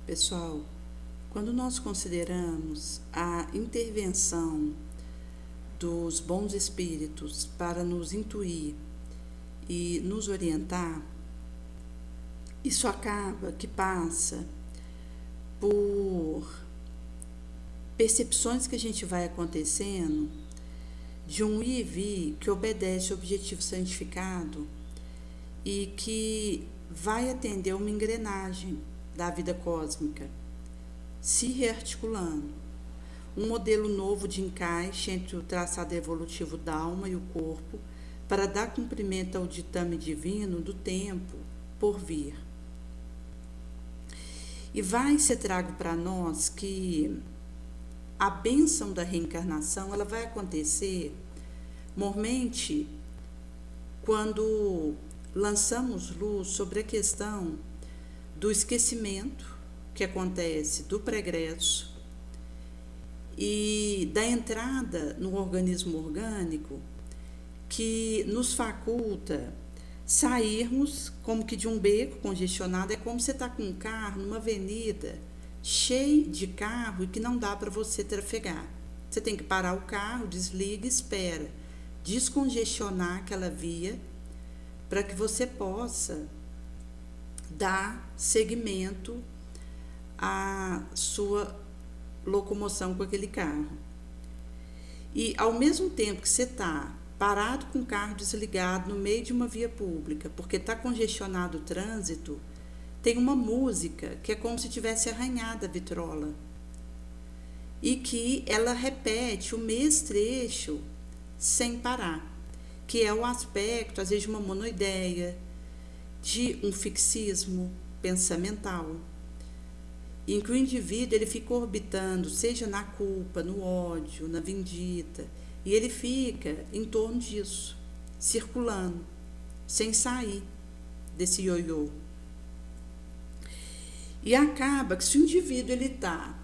Pessoal, quando nós consideramos a intervenção dos bons espíritos para nos intuir e nos orientar, isso acaba que passa por percepções que a gente vai acontecendo de um ir e vir que obedece ao objetivo santificado e que vai atender uma engrenagem da vida cósmica, se rearticulando. Um modelo novo de encaixe entre o traçado evolutivo da alma e o corpo para dar cumprimento ao ditame divino do tempo por vir. E vai ser trago para nós que a bênção da reencarnação ela vai acontecer mormente quando lançamos luz sobre a questão do esquecimento que acontece do pregresso e da entrada no organismo orgânico que nos faculta sairmos como que de um beco congestionado. É como você está com um carro numa avenida cheio de carro e que não dá para você trafegar. Você tem que parar o carro, desliga e espera descongestionar aquela via para que você possa dar seguimento à sua locomoção com aquele carro. E ao mesmo tempo que você está parado com o carro desligado no meio de uma via pública, porque está congestionado o trânsito, tem uma música que é como se tivesse arranhado a vitrola e que ela repete o mesmo trecho sem parar, que é o aspecto, às vezes, de uma monoideia, de um fixismo pensamental, em que o indivíduo ele fica orbitando, seja na culpa, no ódio, na vindita, e ele fica em torno disso, circulando, sem sair desse ioiô. E acaba que se o indivíduo ele está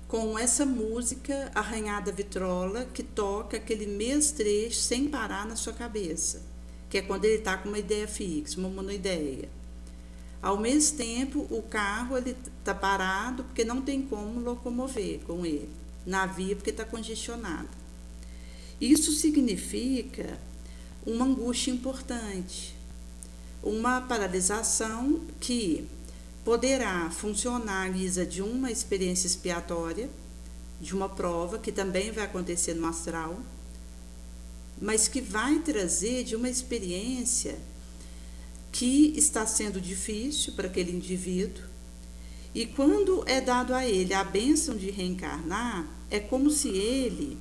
com essa música arranhada vitrola que toca aquele mesmo trecho sem parar na sua cabeça, que é quando ele está com uma ideia fixa, uma monoideia. Ao mesmo tempo, o carro está parado porque não tem como locomover com ele na via porque está congestionado. Isso significa uma angústia importante, uma paralisação que poderá funcionar à guisa de uma experiência expiatória, de uma prova que também vai acontecer no astral, mas que vai trazer de uma experiência que está sendo difícil para aquele indivíduo. E quando é dado a ele a bênção de reencarnar, é como se ele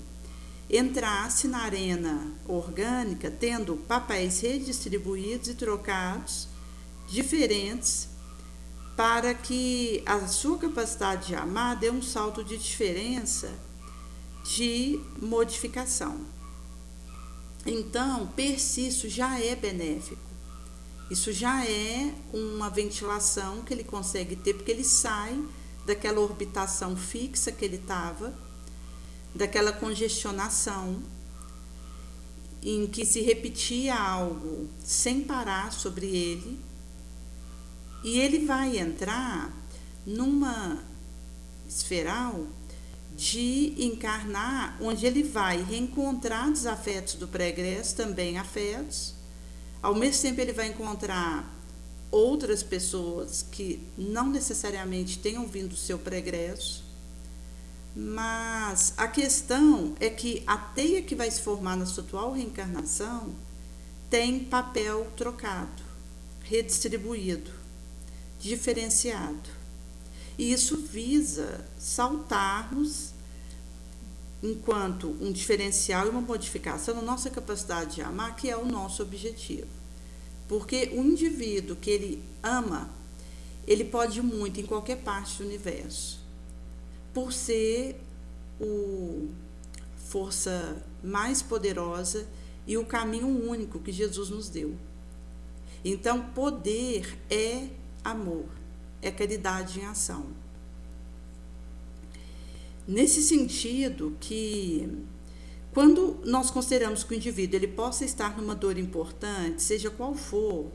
entrasse na arena orgânica tendo papéis redistribuídos e trocados, diferentes, para que a sua capacidade de amar dê um salto de diferença, de modificação. Então, per si, isso já é benéfico. Isso já é uma ventilação que ele consegue ter, porque ele sai daquela orbitação fixa que ele estava, daquela congestionação, em que se repetia algo sem parar sobre ele, e ele vai entrar numa esferal de encarnar, onde ele vai reencontrar desafetos do pregresso, também afetos. Ao mesmo tempo, ele vai encontrar outras pessoas que não necessariamente tenham vindo do seu pregresso, mas a questão é que a teia que vai se formar na sua atual reencarnação tem papel trocado, redistribuído, diferenciado. E isso visa saltarmos enquanto um diferencial e uma modificação na nossa capacidade de amar, que é o nosso objetivo. Porque o indivíduo que ele ama, ele pode ir muito em qualquer parte do universo, por ser a força mais poderosa e o caminho único que Jesus nos deu. Então, poder é amor, é caridade em ação. Nesse sentido que, quando nós consideramos que o indivíduo ele possa estar numa dor importante, seja qual for,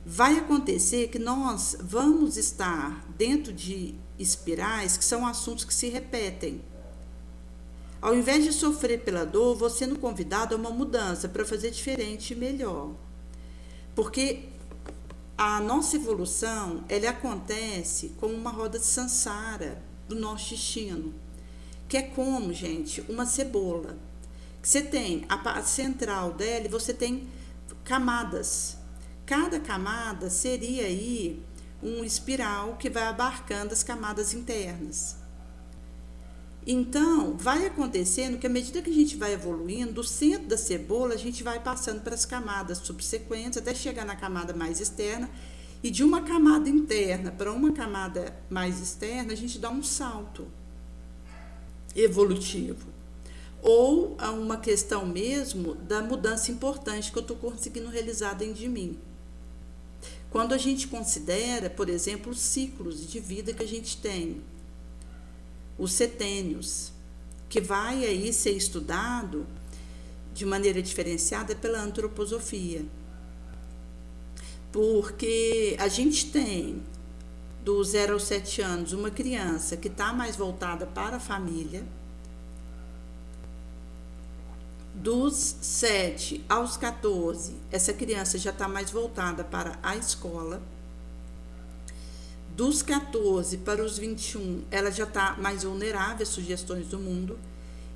vai acontecer que nós vamos estar dentro de espirais que são assuntos que se repetem. Ao invés de sofrer pela dor, você sendo convidado a uma mudança para fazer diferente e melhor. Porque a nossa evolução, ela acontece como uma roda de samsara do nosso destino, que é como, gente, uma cebola. Você tem a parte central dela e você tem camadas. Cada camada seria aí um espiral que vai abarcando as camadas internas. Então, vai acontecendo que à medida que a gente vai evoluindo, do centro da cebola, a gente vai passando para as camadas subsequentes, até chegar na camada mais externa, e de uma camada interna para uma camada mais externa, a gente dá um salto evolutivo. Ou a uma questão mesmo da mudança importante que eu estou conseguindo realizar dentro de mim. Quando a gente considera, por exemplo, os ciclos de vida que a gente tem, os setênios, que vai aí ser estudado de maneira diferenciada pela antroposofia. Porque a gente tem, do 0 aos 7 anos, uma criança que está mais voltada para a família. Dos 7 aos 14, essa criança já está mais voltada para a escola. Dos 14 para os 21, ela já está mais vulnerável às sugestões do mundo.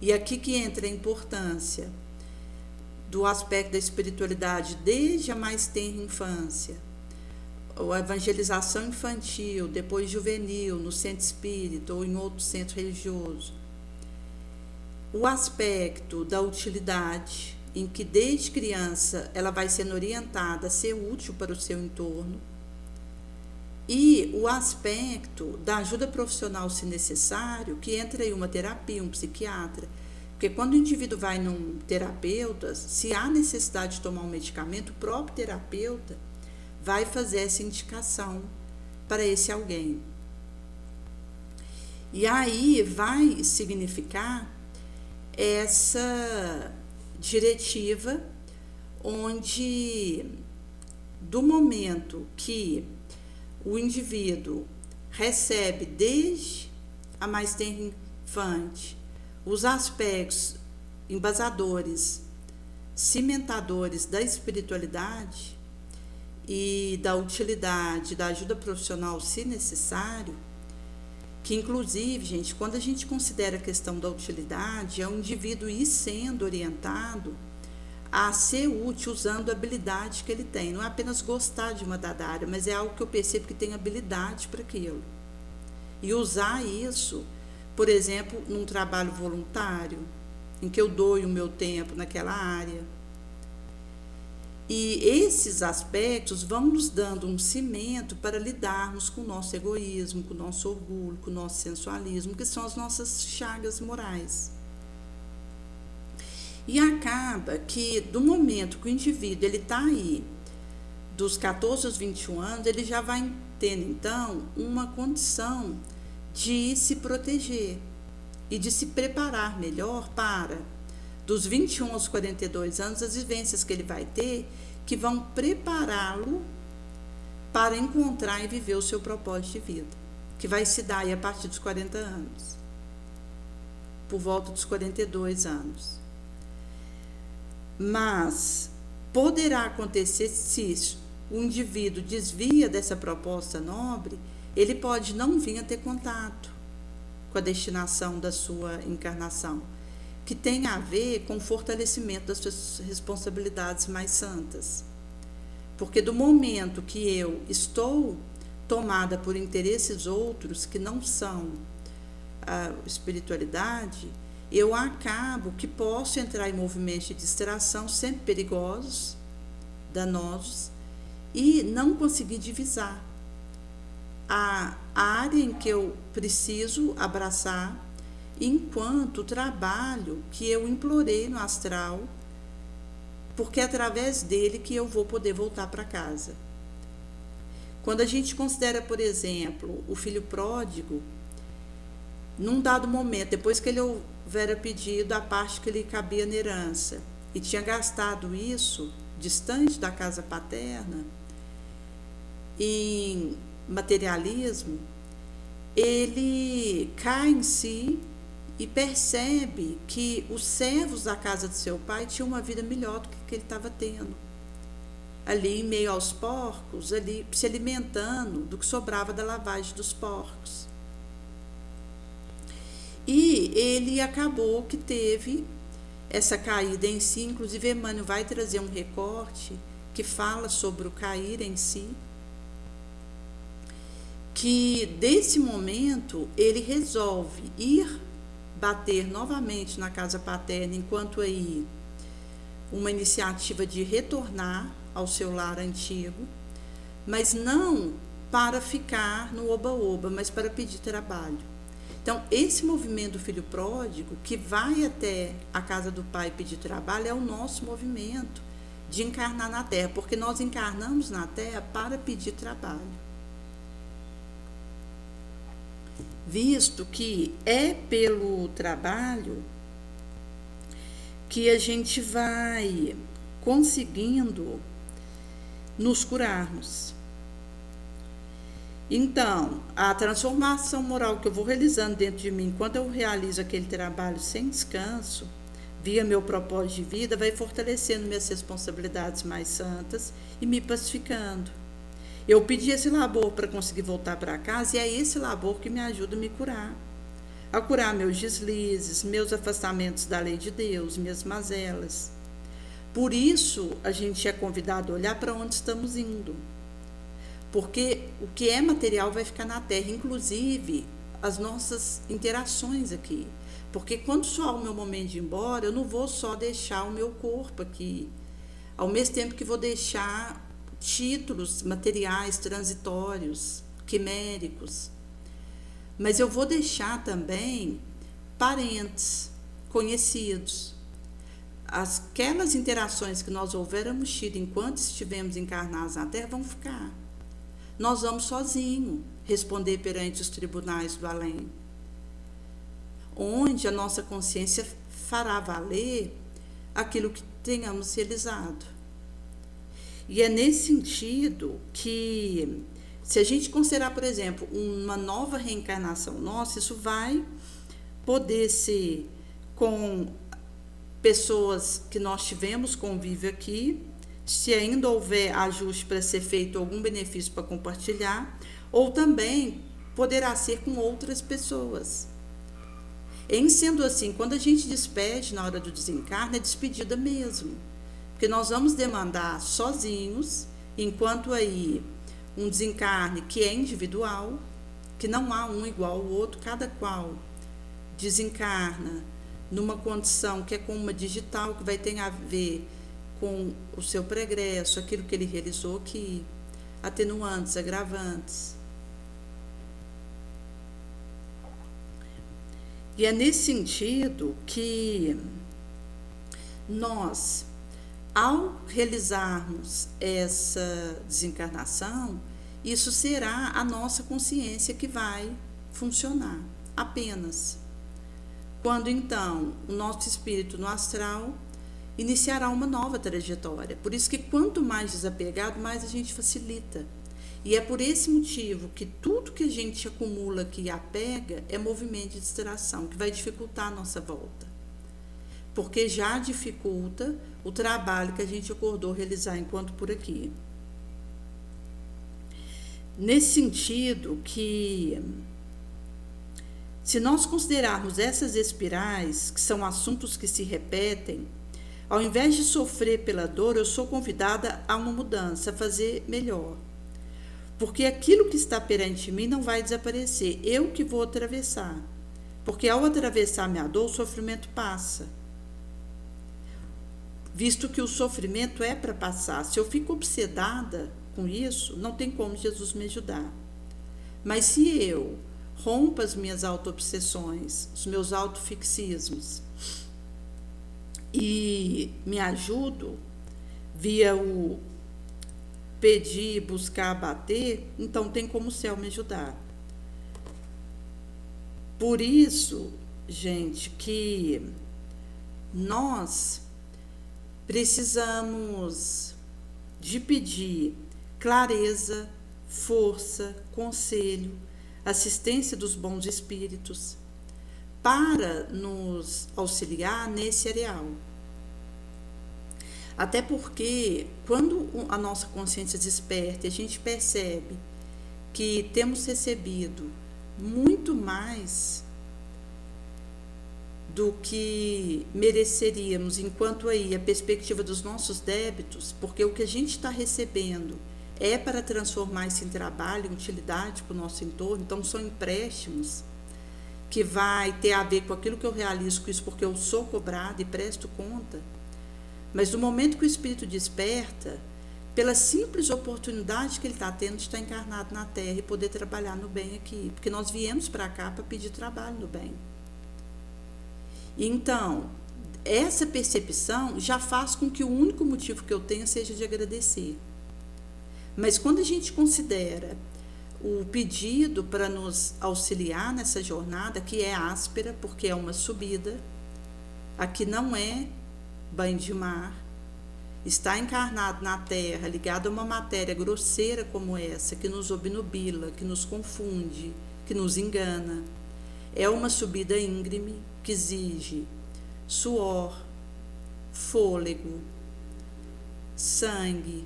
E aqui que entra a importância do aspecto da espiritualidade desde a mais tenra infância, a evangelização infantil, depois juvenil, no centro espírita ou em outro centro religioso. O aspecto da utilidade, em que desde criança ela vai sendo orientada a ser útil para o seu entorno. E o aspecto da ajuda profissional, se necessário, que entra aí uma terapia, um psiquiatra. Porque quando o indivíduo vai num terapeuta, se há necessidade de tomar um medicamento, o próprio terapeuta vai fazer essa indicação para esse alguém. E aí vai significar essa diretiva onde, do momento que o indivíduo recebe desde a mais tenra infante os aspectos embasadores, cimentadores da espiritualidade e da utilidade, da ajuda profissional, se necessário, que inclusive, gente, quando a gente considera a questão da utilidade, é o indivíduo ir sendo orientado a ser útil usando a habilidade que ele tem. Não é apenas gostar de uma dada área, mas é algo que eu percebo que tem habilidade para aquilo. E usar isso, por exemplo, num trabalho voluntário, em que eu dou o meu tempo naquela área. E esses aspectos vão nos dando um cimento para lidarmos com o nosso egoísmo, com o nosso orgulho, com o nosso sensualismo, que são as nossas chagas morais. E acaba que, do momento que o indivíduo está aí, dos 14 aos 21 anos, ele já vai tendo, então, uma condição de se proteger e de se preparar melhor para, dos 21 aos 42 anos, as vivências que ele vai ter, que vão prepará-lo para encontrar e viver o seu propósito de vida, que vai se dar aí a partir dos 40 anos, por volta dos 42 anos. Mas poderá acontecer se o indivíduo desvia dessa proposta nobre, ele pode não vir a ter contato com a destinação da sua encarnação, que tem a ver com o fortalecimento das suas responsabilidades mais santas. Porque do momento que eu estou tomada por interesses outros que não são a espiritualidade, eu acabo que posso entrar em movimentos de distração sempre perigosos, danosos, e não conseguir divisar a área em que eu preciso abraçar enquanto trabalho que eu implorei no astral, porque é através dele que eu vou poder voltar para casa. Quando a gente considera, por exemplo, o filho pródigo, num dado momento, depois que ele houvera pedido a parte que lhe cabia na herança, e tinha gastado isso distante da casa paterna, em materialismo, ele cai em si e percebe que os servos da casa do seu pai tinham uma vida melhor do que ele estava tendo. Ali em meio aos porcos, ali se alimentando do que sobrava da lavagem dos porcos. E ele acabou que teve essa caída em si, inclusive Emmanuel vai trazer um recorte que fala sobre o cair em si, que desse momento ele resolve ir bater novamente na casa paterna, enquanto aí uma iniciativa de retornar ao seu lar antigo, mas não para ficar no oba-oba, mas para pedir trabalho. Então, esse movimento do filho pródigo, que vai até a casa do pai pedir trabalho, é o nosso movimento de encarnar na Terra, porque nós encarnamos na Terra para pedir trabalho. Visto que é pelo trabalho que a gente vai conseguindo nos curarmos. Então, a transformação moral que eu vou realizando dentro de mim, enquanto eu realizo aquele trabalho sem descanso, via meu propósito de vida, vai fortalecendo minhas responsabilidades mais santas e me pacificando. Eu pedi esse labor para conseguir voltar para casa e é esse labor que me ajuda a me curar. A curar meus deslizes, meus afastamentos da lei de Deus, minhas mazelas. Por isso, a gente é convidado a olhar para onde estamos indo. Porque o que é material vai ficar na Terra, inclusive as nossas interações aqui. Porque quando soar o meu momento de ir embora, eu não vou só deixar o meu corpo aqui, ao mesmo tempo que vou deixar títulos materiais transitórios, quiméricos, mas eu vou deixar também parentes, conhecidos. Aquelas interações que nós houvermos tido enquanto estivemos encarnados na Terra vão ficar. Nós vamos sozinhos responder perante os tribunais do além, onde a nossa consciência fará valer aquilo que tenhamos realizado. E é nesse sentido que, se a gente considerar, por exemplo, uma nova reencarnação nossa, isso vai poder ser com pessoas que nós tivemos convívio aqui, se ainda houver ajuste para ser feito, algum benefício para compartilhar, ou também poderá ser com outras pessoas. Em sendo assim, quando a gente despede na hora do desencarne, é despedida mesmo. Porque nós vamos demandar sozinhos, enquanto aí um desencarne que é individual, que não há um igual ao outro, cada qual desencarna numa condição que é como uma digital, que vai ter a ver com o seu progresso, aquilo que ele realizou aqui, atenuantes, agravantes. E é nesse sentido que nós, ao realizarmos essa desencarnação, isso será a nossa consciência que vai funcionar apenas. Quando então o nosso espírito no astral iniciará uma nova trajetória. Por isso que quanto mais desapegado, mais a gente facilita. E é por esse motivo que tudo que a gente acumula aqui e apega é movimento de distração, que vai dificultar a nossa volta. Porque já dificulta o trabalho que a gente acordou realizar enquanto por aqui. Nesse sentido que, se nós considerarmos essas espirais, que são assuntos que se repetem, ao invés de sofrer pela dor, eu sou convidada a uma mudança, a fazer melhor. Porque aquilo que está perante mim não vai desaparecer, eu que vou atravessar. Porque ao atravessar minha dor, o sofrimento passa. Visto que o sofrimento é para passar. Se eu fico obsedada com isso, não tem como Jesus me ajudar. Mas se eu rompo as minhas auto-obsessões, os meus autofixismos, e me ajudo via o pedir, buscar, bater, então tem como o céu me ajudar. Por isso, gente, que nós precisamos de pedir clareza, força, conselho, assistência dos bons espíritos, para nos auxiliar nesse areal. Até porque, quando a nossa consciência desperta e a gente percebe que temos recebido muito mais do que mereceríamos, enquanto aí a perspectiva dos nossos débitos, porque o que a gente está recebendo é para transformar isso em trabalho, em utilidade para o nosso entorno, então são empréstimos que vai ter a ver com aquilo que eu realizo com isso, porque eu sou cobrado e presto conta. Mas no momento que o espírito desperta, pela simples oportunidade que ele está tendo de estar encarnado na Terra e poder trabalhar no bem aqui, porque nós viemos para cá para pedir trabalho no bem. Então, essa percepção já faz com que o único motivo que eu tenha seja de agradecer. Mas quando a gente considera o pedido para nos auxiliar nessa jornada, que é áspera, porque é uma subida, aqui não é banho de mar, está encarnado na Terra, ligado a uma matéria grosseira como essa, que nos obnubila, que nos confunde, que nos engana. É uma subida íngreme que exige suor, fôlego, sangue,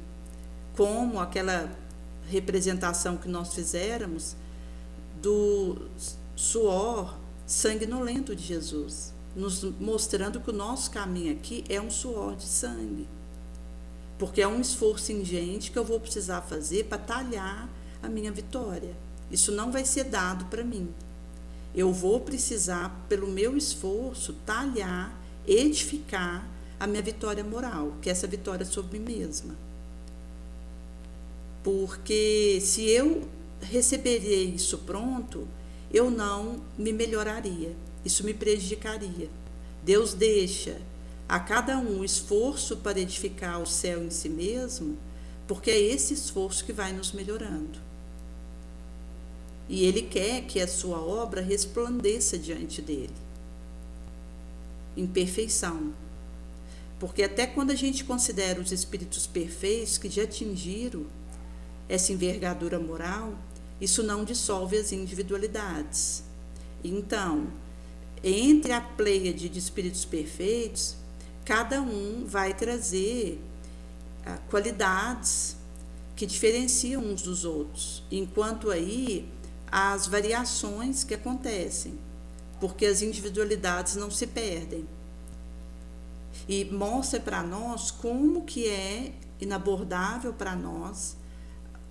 como aquela representação que nós fizéramos do suor sanguinolento de Jesus, nos mostrando que o nosso caminho aqui é um suor de sangue, porque é um esforço ingente que eu vou precisar fazer para talhar a minha vitória. Isso não vai ser dado para mim. Eu vou precisar, pelo meu esforço, talhar, edificar a minha vitória moral, que é essa vitória sobre mim mesma. Porque se eu receberia isso pronto, eu não me melhoraria, isso me prejudicaria. Deus deixa a cada um esforço para edificar o céu em si mesmo, porque é esse esforço que vai nos melhorando. E Ele quer que a sua obra resplandeça diante dele, em perfeição. Porque até quando a gente considera os espíritos perfeitos que já atingiram essa envergadura moral, isso não dissolve as individualidades. Então, entre a pleiade de espíritos perfeitos, cada um vai trazer qualidades que diferenciam uns dos outros, enquanto aí as variações que acontecem, porque as individualidades não se perdem. E mostra para nós como que é inabordável para nós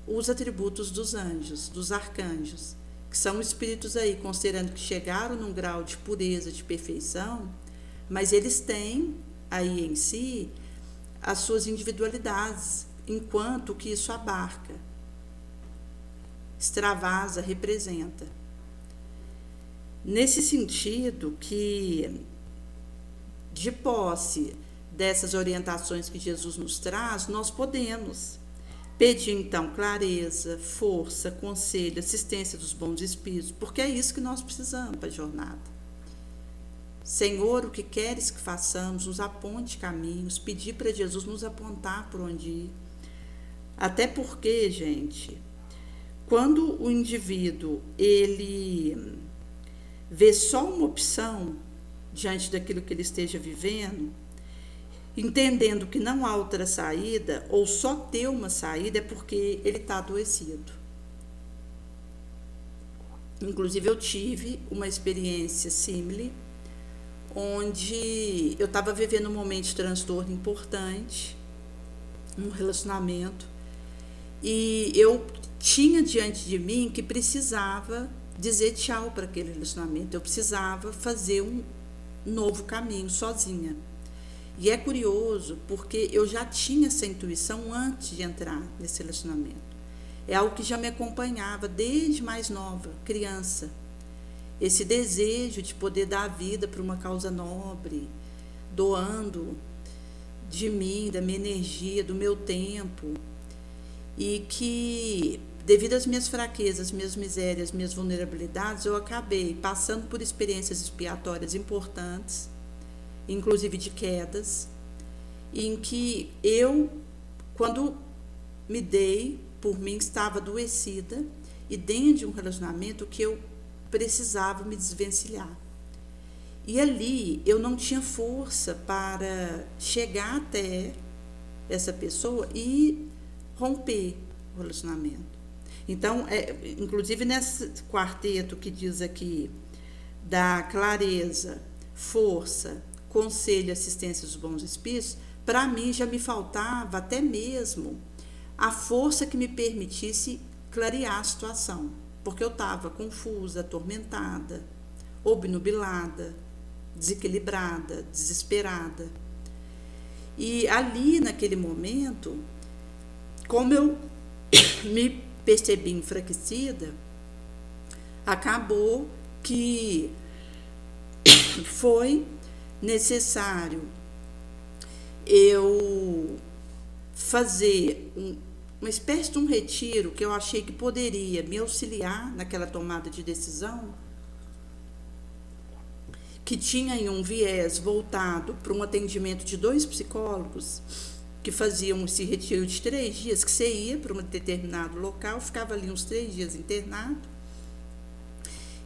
os atributos dos anjos, dos arcanjos, que são espíritos aí, considerando que chegaram num grau de pureza, de perfeição, mas eles têm aí em si as suas individualidades, enquanto que isso abarca, extravasa, representa. Nesse sentido que, de posse dessas orientações que Jesus nos traz, nós podemos pedir então clareza, força, conselho, assistência dos bons espíritos, porque é isso que nós precisamos para a jornada. Senhor, o que queres que façamos, nos aponte caminhos, pedir para Jesus nos apontar por onde ir. Até porque, gente, quando o indivíduo ele vê só uma opção diante daquilo que ele esteja vivendo, entendendo que não há outra saída, ou só ter uma saída, é porque ele está adoecido. Inclusive, eu tive uma experiência símile, onde eu estava vivendo um momento de transtorno importante, um relacionamento, e eu tinha diante de mim que precisava dizer tchau para aquele relacionamento, eu precisava fazer um novo caminho sozinha. E é curioso, porque eu já tinha essa intuição antes de entrar nesse relacionamento. É algo que já me acompanhava desde mais nova, criança. Esse desejo de poder dar a vida para uma causa nobre, doando de mim, da minha energia, do meu tempo, e que, devido às minhas fraquezas, minhas misérias, minhas vulnerabilidades, eu acabei passando por experiências expiatórias importantes, inclusive de quedas, em que eu, quando me dei por mim, estava adoecida e dentro de um relacionamento que eu precisava me desvencilhar. E ali eu não tinha força para chegar até essa pessoa e romper o relacionamento. Então, inclusive nesse quarteto que diz aqui da clareza, força, conselho e assistência dos bons espíritos, para mim já me faltava até mesmo a força que me permitisse clarear a situação, porque eu estava confusa, atormentada, obnubilada, desequilibrada, desesperada. E ali, naquele momento, como eu me percebi enfraquecida, acabou que foi necessário eu fazer uma espécie de um retiro que eu achei que poderia me auxiliar naquela tomada de decisão, que tinha em um viés voltado para um atendimento de 2 psicólogos que faziam esse retiro de 3 dias, que você ia para um determinado local, ficava ali uns 3 dias internado,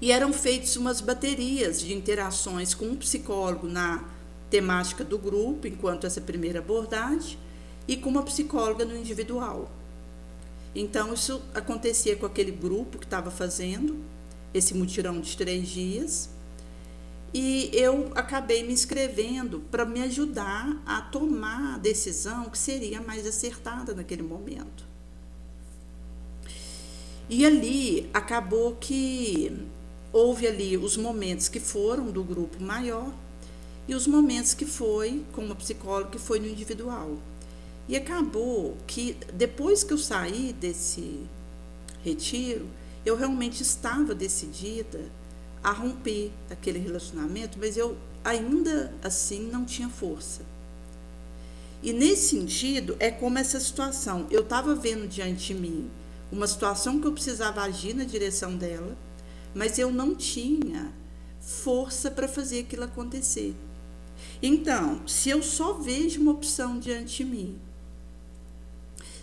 e eram feitas umas baterias de interações com um psicólogo na temática do grupo, enquanto essa primeira abordagem, e com uma psicóloga no individual. Então, isso acontecia com aquele grupo que estava fazendo esse mutirão de 3 dias, e eu acabei me inscrevendo para me ajudar a tomar a decisão que seria mais acertada naquele momento. E ali acabou que houve ali os momentos que foram do grupo maior e os momentos que foi com uma psicóloga que foi no individual. E acabou que depois que eu saí desse retiro, eu realmente estava decidida a romper aquele relacionamento, mas eu ainda assim não tinha força. E nesse sentido, é como essa situação. Eu estava vendo diante de mim uma situação que eu precisava agir na direção dela, mas eu não tinha força para fazer aquilo acontecer. Então, se eu só vejo uma opção diante de mim,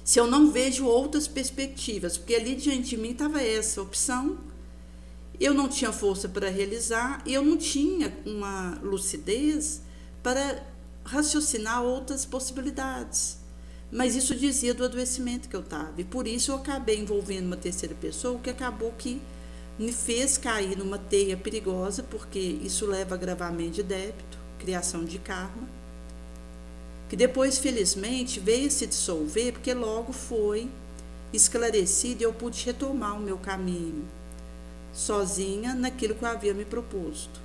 se eu não vejo outras perspectivas, porque ali diante de mim estava essa opção, eu não tinha força para realizar e eu não tinha uma lucidez para raciocinar outras possibilidades. Mas isso dizia do adoecimento que eu estava. E por isso eu acabei envolvendo uma terceira pessoa, que acabou que me fez cair numa teia perigosa, porque isso leva a agravamento de débito, criação de karma, que depois, felizmente, veio se dissolver, porque logo foi esclarecido e eu pude retomar o meu caminho sozinha naquilo que eu havia me proposto.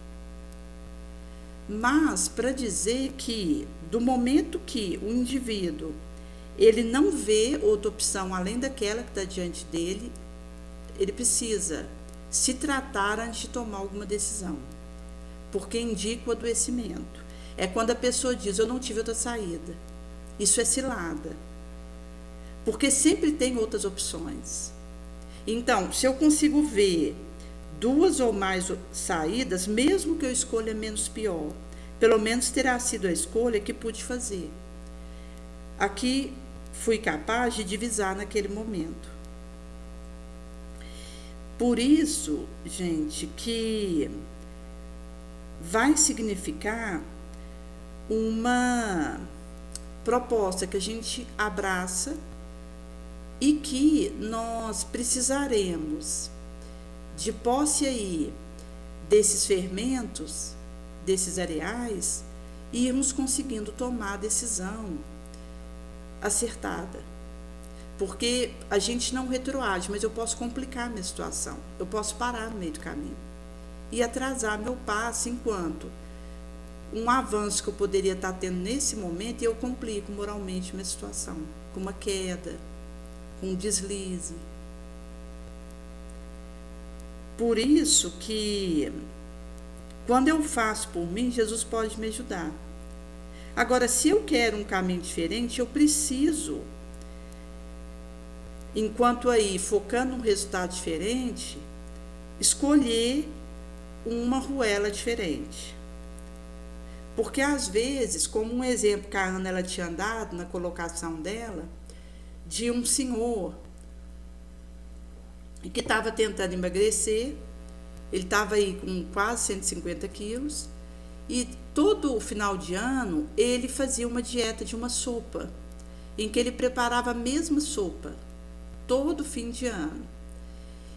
Mas para dizer que do momento que o indivíduo ele não vê outra opção além daquela que está diante dele, ele precisa se tratar antes de tomar alguma decisão, porque indica o adoecimento. É quando a pessoa diz, eu não tive outra saída. Isso é cilada, porque sempre tem outras opções. Então, se eu consigo ver 2 ou mais saídas, mesmo que eu escolha menos pior, pelo menos terá sido a escolha que pude fazer. Aqui fui capaz de divisar naquele momento. Por isso, gente, que vai significar uma proposta que a gente abraça e que nós precisaremos de posse aí desses fermentos, desses areais, e irmos conseguindo tomar a decisão acertada. Porque a gente não retroage, mas eu posso complicar a minha situação. Eu posso parar no meio do caminho e atrasar meu passo, enquanto um avanço que eu poderia estar tendo nesse momento, eu complico moralmente minha situação, com uma queda, com um deslize. Por isso que, quando eu faço por mim, Jesus pode me ajudar. Agora, se eu quero um caminho diferente, eu preciso, enquanto aí, focando num resultado diferente, escolher uma ruela diferente. Porque, às vezes, como um exemplo que a Ana ela tinha dado na colocação dela, de um senhor e que estava tentando emagrecer. Ele estava aí com quase 150 quilos. E todo o final de ano ele fazia uma dieta de uma sopa, em que ele preparava a mesma sopa todo fim de ano.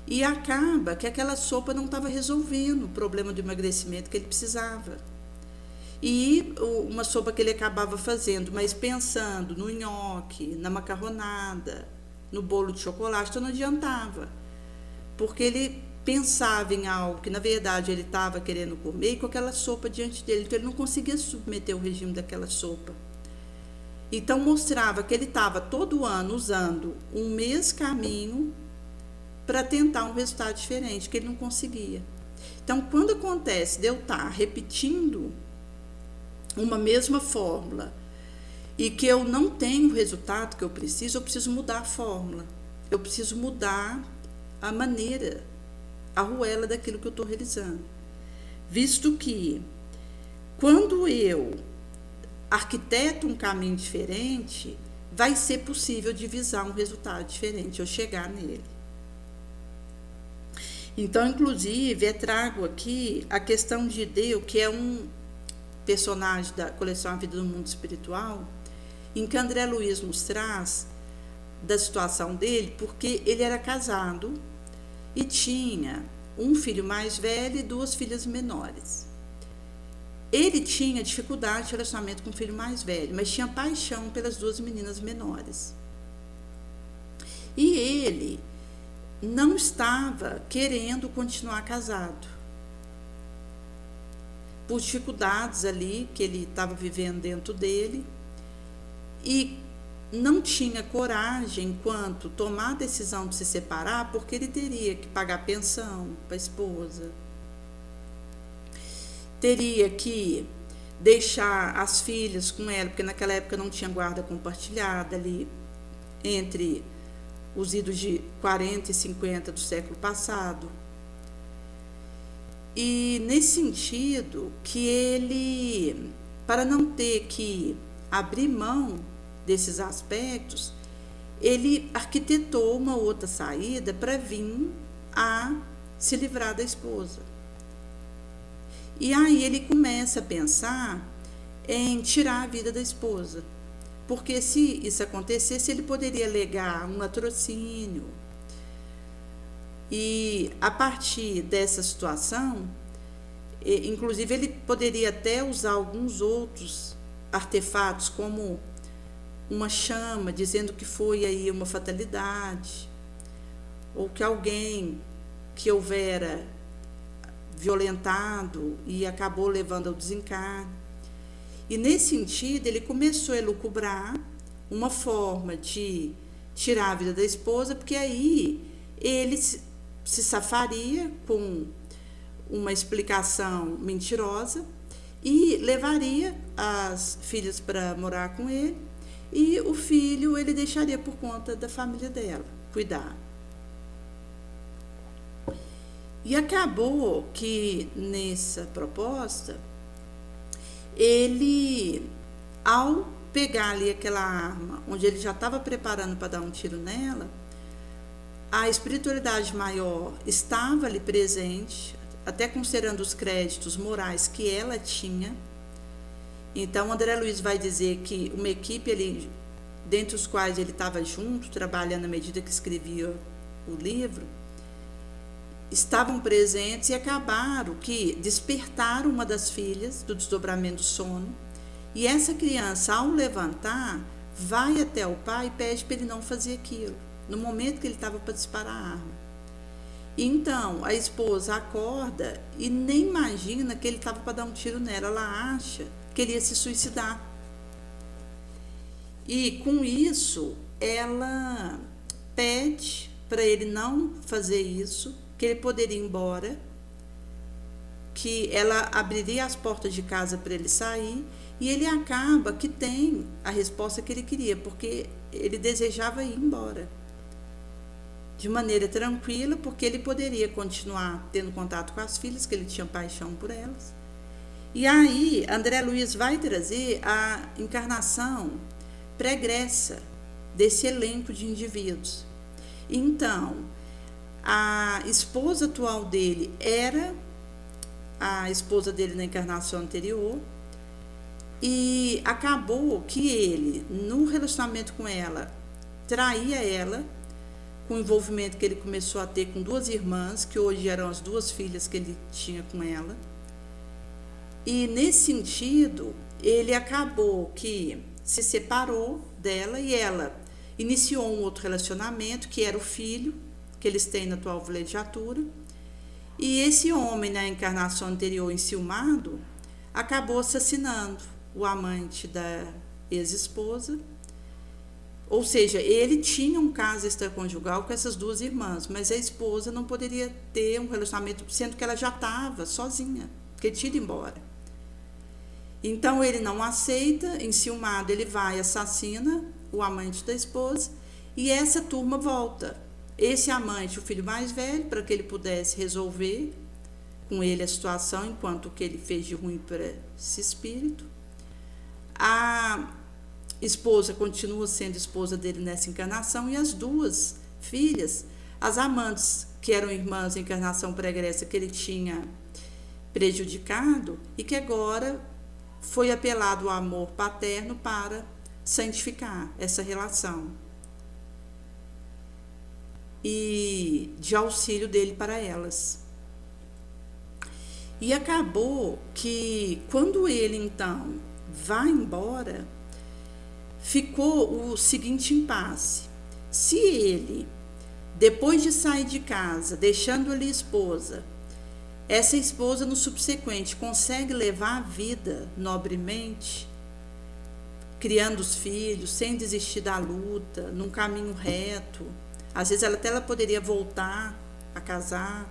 E acaba que aquela sopa não estava resolvendo o problema do emagrecimento que ele precisava. E uma sopa que ele acabava fazendo, mas pensando no nhoque, na macarronada, no bolo de chocolate, então não adiantava. Porque ele pensava em algo que na verdade ele estava querendo comer e com aquela sopa diante dele, então ele não conseguia submeter o regime daquela sopa. Então mostrava que ele estava todo ano usando um mesmo caminho para tentar um resultado diferente, que ele não conseguia. Então quando acontece de eu estar repetindo uma mesma fórmula e que eu não tenho o resultado que eu preciso mudar a fórmula, eu preciso mudar a maneira, a arruela daquilo que eu estou realizando. Visto que, quando eu arquiteto um caminho diferente, vai ser possível divisar um resultado diferente, eu chegar nele. Então, inclusive, eu trago aqui a questão de Deus, que é um personagem da coleção A Vida do Mundo Espiritual, em que André Luiz nos traz da situação dele, porque ele era casado e tinha um filho mais velho e 2 filhas menores. Ele tinha dificuldade de relacionamento com o filho mais velho, mas tinha paixão pelas 2 meninas menores. E ele não estava querendo continuar casado, por dificuldades ali que ele estava vivendo dentro dele, e não tinha coragem enquanto tomar a decisão de se separar, porque ele teria que pagar pensão para a esposa, teria que deixar as filhas com ela, porque naquela época não tinha guarda compartilhada ali entre os idos de 40 e 50 do século passado. E nesse sentido que ele, para não ter que abrir mão desses aspectos, ele arquitetou uma outra saída para vir a se livrar da esposa. E aí ele começa a pensar em tirar a vida da esposa, porque se isso acontecesse, ele poderia alegar um latrocínio. E a partir dessa situação, inclusive ele poderia até usar alguns outros artefatos, como uma chama, dizendo que foi aí uma fatalidade, ou que alguém que houvera violentado e acabou levando ao desencarne. E nesse sentido ele começou a elucubrar uma forma de tirar a vida da esposa, porque aí ele se safaria com uma explicação mentirosa e levaria as filhas para morar com ele, e o filho ele deixaria por conta da família dela cuidar. E acabou que nessa proposta ele, ao pegar ali aquela arma onde ele já estava preparando para dar um tiro nela, a espiritualidade maior estava ali presente, até considerando os créditos morais que ela tinha. Então André Luiz vai dizer que uma equipe ali, dentre os quais ele estava junto, trabalhando à medida que escrevia o livro, estavam presentes e acabaram que despertaram uma das filhas do desdobramento do sono, e essa criança, ao levantar, vai até o pai e pede para ele não fazer aquilo, no momento que ele estava para disparar a arma. Então a esposa acorda e nem imagina que ele estava para dar um tiro nela, ela acha que ele ia se suicidar. E com isso ela pede para ele não fazer isso, que ele poderia ir embora, que ela abriria as portas de casa para ele sair, e ele acaba que tem a resposta que ele queria, porque ele desejava ir embora de maneira tranquila, porque ele poderia continuar tendo contato com as filhas, que ele tinha paixão por elas. E aí André Luiz vai trazer a encarnação pregressa desse elenco de indivíduos. Então A esposa atual dele era a esposa dele na encarnação anterior, e acabou que ele, no relacionamento com ela, traía ela, com o envolvimento que ele começou a ter com duas irmãs, que hoje eram as duas filhas que ele tinha com ela. E nesse sentido, ele acabou que se separou dela e ela iniciou um outro relacionamento, que era o filho que eles têm na atual vilegiatura. E esse homem, na encarnação anterior, enciumado, acabou assassinando o amante da ex-esposa. Ou seja, ele tinha um caso extraconjugal com essas duas irmãs, mas a esposa não poderia ter um relacionamento, sendo que ela já estava sozinha, porque tinha ido embora. Então ele não aceita, enciumado, ele vai, assassina o amante da esposa, e essa turma volta. Esse amante, o filho mais velho, para que ele pudesse resolver com ele a situação, enquanto o que ele fez de ruim para esse espírito. A esposa continua sendo esposa dele nessa encarnação, e as duas filhas, as amantes, que eram irmãs em encarnação pregressa, que ele tinha prejudicado, e que agora foi apelado o amor paterno para santificar essa relação e de auxílio dele para elas. E acabou que, quando ele então vai embora, ficou o seguinte impasse: se ele, depois de sair de casa, deixando ali a esposa, essa esposa no subsequente consegue levar a vida nobremente, criando os filhos, sem desistir da luta, num caminho reto, às vezes ela poderia voltar a casar.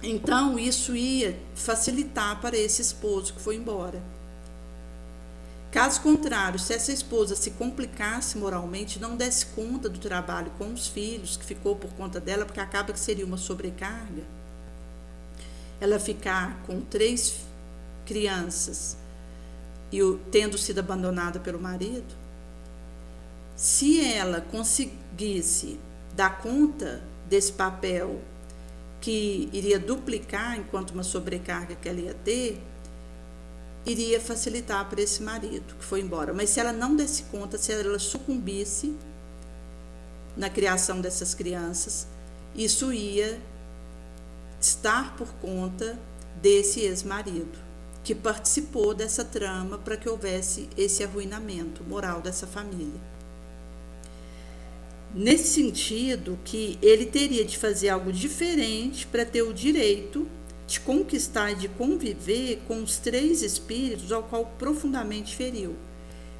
Então isso ia facilitar para esse esposo que foi embora. Caso contrário, se essa esposa se complicasse moralmente, não desse conta do trabalho com os filhos, que ficou por conta dela, porque acaba que seria uma sobrecarga, ela ficar com 3 crianças e tendo sido abandonada pelo marido, se ela conseguisse dar conta desse papel, que iria duplicar enquanto uma sobrecarga que ela ia ter, iria facilitar para esse marido que foi embora. Mas se ela não desse conta, se ela sucumbisse na criação dessas crianças, isso ia estar por conta desse ex-marido, que participou dessa trama para que houvesse esse arruinamento moral dessa família. Nesse sentido, que ele teria de fazer algo diferente para ter o direito de conquistar e de conviver com os 3 espíritos ao qual profundamente feriu,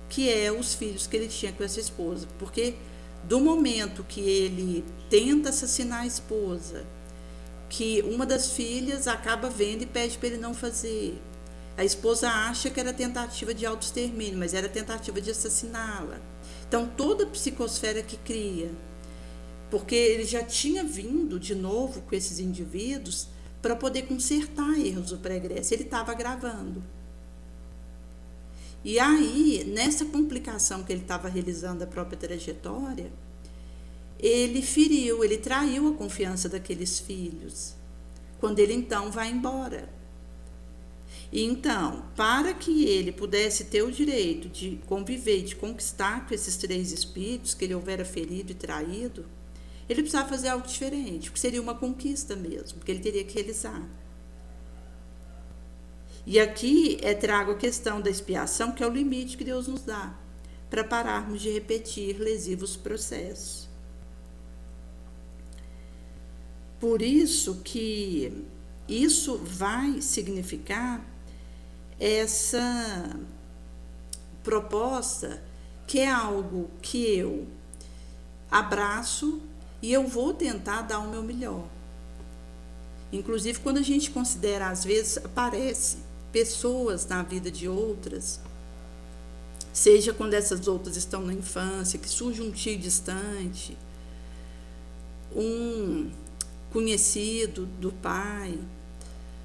que é os filhos que ele tinha com essa esposa. Porque do momento que ele tenta assassinar a esposa, que uma das filhas acaba vendo e pede para ele não fazer, a esposa acha que era tentativa de autoextermínio, mas era tentativa de assassiná-la. Então, toda a psicosfera que cria, porque ele já tinha vindo de novo com esses indivíduos para poder consertar erros do pregresso, ele estava gravando. E aí, nessa complicação que ele estava realizando a própria trajetória, ele feriu, ele traiu a confiança daqueles filhos, quando ele então vai embora. E então, para que ele pudesse ter o direito de conviver, de conquistar com esses 3 espíritos que ele houvera ferido e traído, ele precisava fazer algo diferente, porque seria uma conquista mesmo, que ele teria que realizar. E aqui trago a questão da expiação, que é o limite que Deus nos dá, para pararmos de repetir lesivos processos. Por isso que isso vai significar essa proposta, que é algo que eu abraço e eu vou tentar dar o meu melhor. Inclusive, quando a gente considera, às vezes, aparece pessoas na vida de outras, seja quando essas outras estão na infância, que surge um tio distante, um conhecido do pai,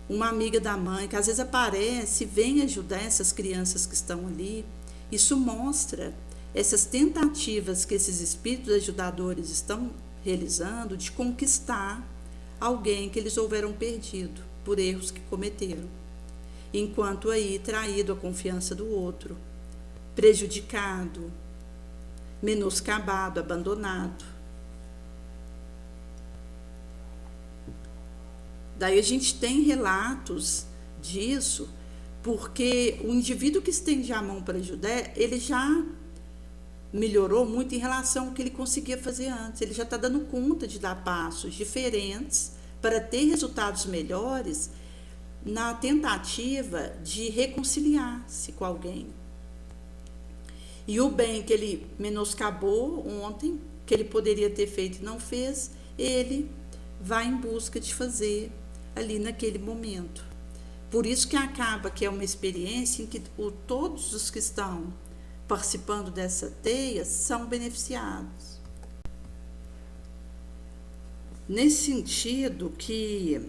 uma amiga da mãe, que às vezes aparece e vem ajudar essas crianças que estão ali. Isso mostra essas tentativas que esses espíritos ajudadores estão realizando de conquistar alguém que eles houveram perdido por erros que cometeram, enquanto aí traído a confiança do outro, prejudicado, menoscabado, abandonado. Daí a gente tem relatos disso, porque o indivíduo que estende a mão para ajudar, ele já melhorou muito em relação ao que ele conseguia fazer antes. Ele já está dando conta de dar passos diferentes para ter resultados melhores na tentativa de reconciliar-se com alguém. E o bem que ele menoscabou ontem, que ele poderia ter feito e não fez, ele vai em busca de fazer ali naquele momento. Por isso que acaba que é uma experiência em que todos os que estão participando dessa teia são beneficiados. Nesse sentido que,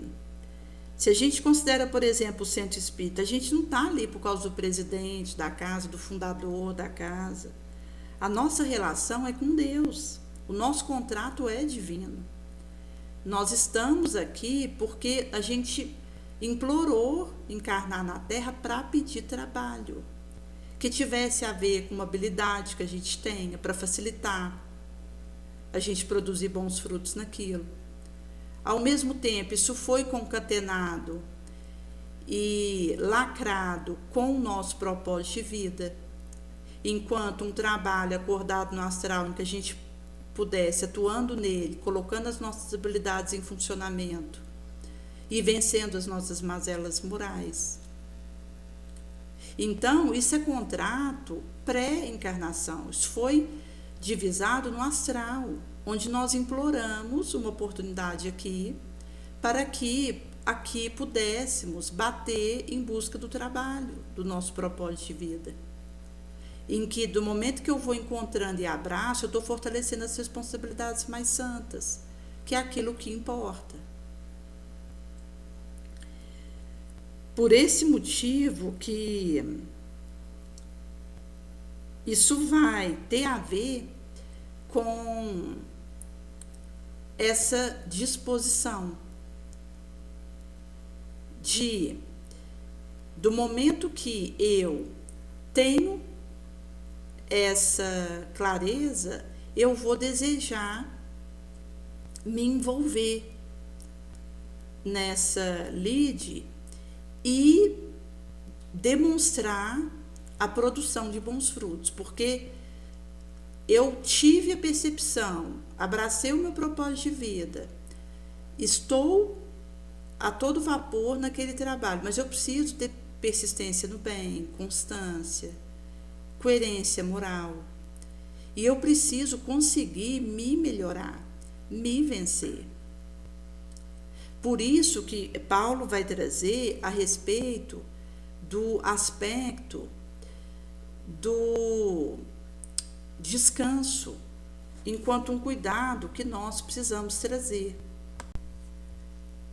se a gente considera, por exemplo, o centro espírita, a gente não está ali por causa do presidente da casa, do fundador da casa. A nossa relação é com Deus. O nosso contrato é divino. Nós estamos aqui porque a gente implorou encarnar na Terra para pedir trabalho, que tivesse a ver com uma habilidade que a gente tenha para facilitar a gente produzir bons frutos naquilo. Ao mesmo tempo, isso foi concatenado e lacrado com o nosso propósito de vida, enquanto um trabalho acordado no astral em que a gente pudesse, atuando nele, colocando as nossas habilidades em funcionamento e vencendo as nossas mazelas morais. Então, isso é contrato pré-encarnação. Isso foi divisado no astral, onde nós imploramos uma oportunidade aqui, para que aqui pudéssemos bater em busca do trabalho, do nosso propósito de vida. Em que, do momento que eu vou encontrando e abraço, eu estou fortalecendo as responsabilidades mais santas, que é aquilo que importa. Por esse motivo que isso vai ter a ver com essa disposição do momento que eu tenho essa clareza, eu vou desejar me envolver nessa lide e demonstrar a produção de bons frutos, porque eu tive a percepção, abracei o meu propósito de vida, estou a todo vapor naquele trabalho, mas eu preciso ter persistência no bem, constância, coerência moral, e eu preciso conseguir me melhorar, me vencer. Por isso que Paulo vai trazer a respeito do aspecto do descanso, enquanto um cuidado que nós precisamos trazer.